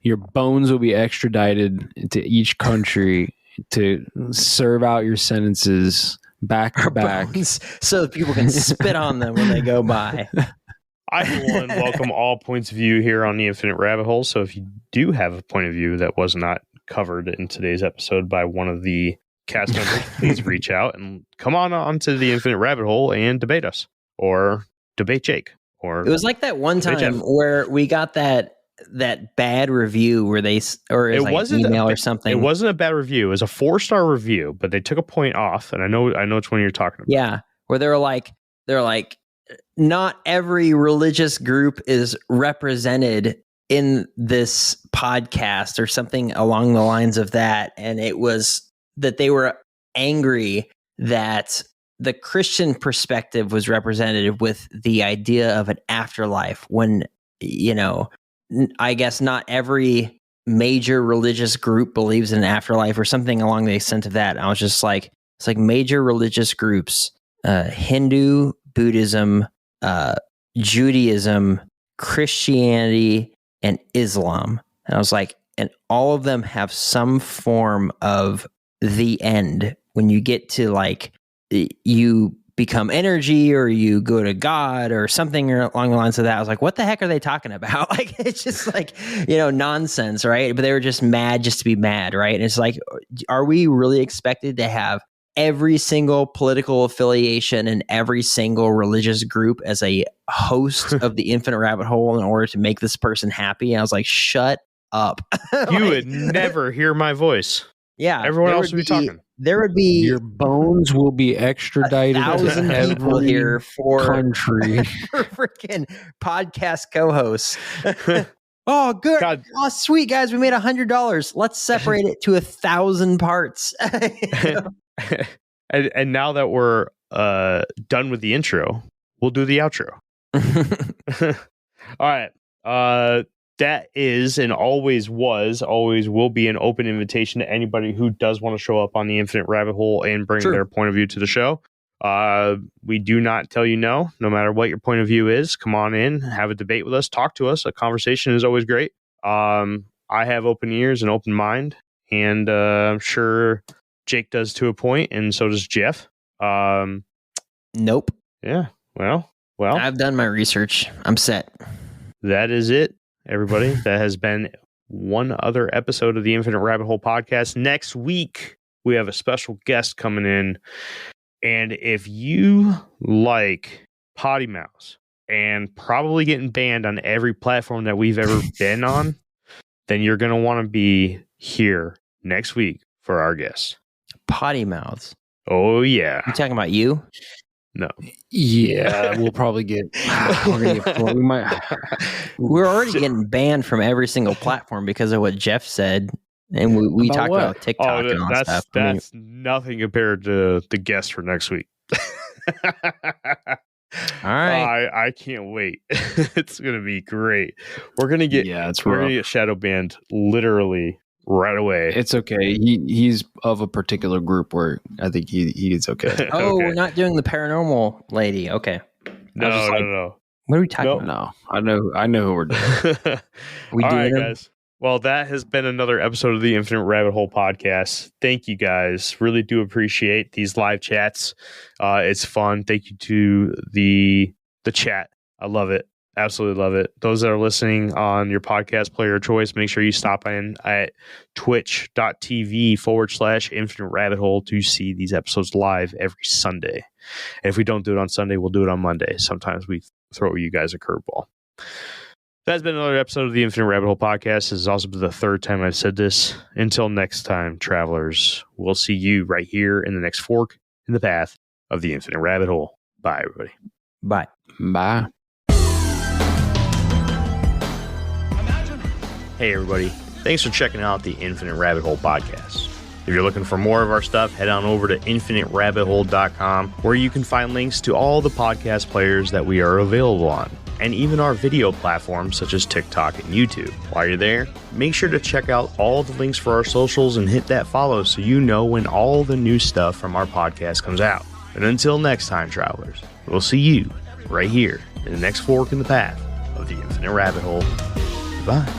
Your bones will be extradited to each country to serve out your sentences back to back, so that people can spit on them when they go by. I, for one, welcome all points of view here on the Infinite Rabbit Hole. So if you do have a point of view that was not covered in today's episode by one of the cast members, please reach out and come onto the Infinite Rabbit Hole and debate us, or debate Jake. Or it was like that one time where we got that bad review where it wasn't an email or something. It wasn't a bad review. It was a 4-star review, but they took a point off, and I know which one you're talking about. Yeah, where they're like, not every religious group is represented in this podcast or something along the lines of that, and it was that they were angry that the Christian perspective was represented with the idea of an afterlife when, I guess not every major religious group believes in an afterlife or something along the extent of that. And I was just like, it's like major religious groups, Hindu, Buddhism, Judaism, Christianity, and Islam. And I was like, and all of them have some form of the end. When you get to like, you become energy or you go to God or something along the lines of that. I was like, what the heck are they talking about? Like, it's just like, nonsense, right? But they were just mad just to be mad, right? And it's like, are we really expected to have every single political affiliation and every single religious group as a host of the Infinite Rabbit Hole in order to make this person happy? And I was like, shut up. You would never hear my voice. Yeah. Everyone else would be talking. There would be your bones will be extradited 1,000 to people here for country for freaking podcast co-hosts. Oh, good. God. Oh, sweet, guys. We made $100. Let's separate it to 1,000 parts. And now that we're done with the intro, we'll do the outro. All right. That is and always will be an open invitation to anybody who does want to show up on the Infinite Rabbit Hole and bring their point of view to the show. We do not tell you no matter what your point of view is. Come on in, have a debate with us, talk to us. A conversation is always great. I have open ears and open mind, and I'm sure Jake does to a point, and so does Jeff. Nope. Yeah. Well, I've done my research. I'm set. That is it, everybody. That has been one other episode of the Infinite Rabbit Hole podcast. Next week, we have a special guest coming in. And if you like Potty Mouse and probably getting banned on every platform that we've ever been on, then you're going to want to be here next week for our guest. Potty Mouths. Oh, yeah. You talking about you? No. Yeah, we'll probably get. We're already getting banned from every single platform because of what Jeff said, and we talked about TikTok and all that stuff. That's nothing compared to the guest for next week. All right, I can't wait. It's gonna be great. We're gonna get gonna get shadow banned literally right away. It's okay. He's of a particular group where I think he's okay. Oh, okay. We're not doing the paranormal lady. Okay. No. What are we talking about? No, I know who we're doing. All right, guys. Well, that has been another episode of the Infinite Rabbit Hole podcast. Thank you, guys. Really do appreciate these live chats. It's fun. Thank you to the chat. I love it. Absolutely love it. Those that are listening on your podcast player of choice, make sure you stop in at twitch.tv/Infinite Rabbit Hole to see these episodes live every Sunday. And if we don't do it on Sunday, we'll do it on Monday. Sometimes we throw you guys a curveball. That's been another episode of the Infinite Rabbit Hole podcast. This is also the third time I've said this. Until next time, travelers, we'll see you right here in the next fork in the path of the Infinite Rabbit Hole. Bye, everybody. Bye. Bye. Hey, everybody. Thanks for checking out the Infinite Rabbit Hole podcast. If you're looking for more of our stuff, head on over to infiniterabbithole.com, where you can find links to all the podcast players that we are available on, and even our video platforms such as TikTok and YouTube. While you're there, make sure to check out all the links for our socials and hit that follow so you know when all the new stuff from our podcast comes out. And until next time, travelers, we'll see you right here in the next fork in the path of the Infinite Rabbit Hole. Bye.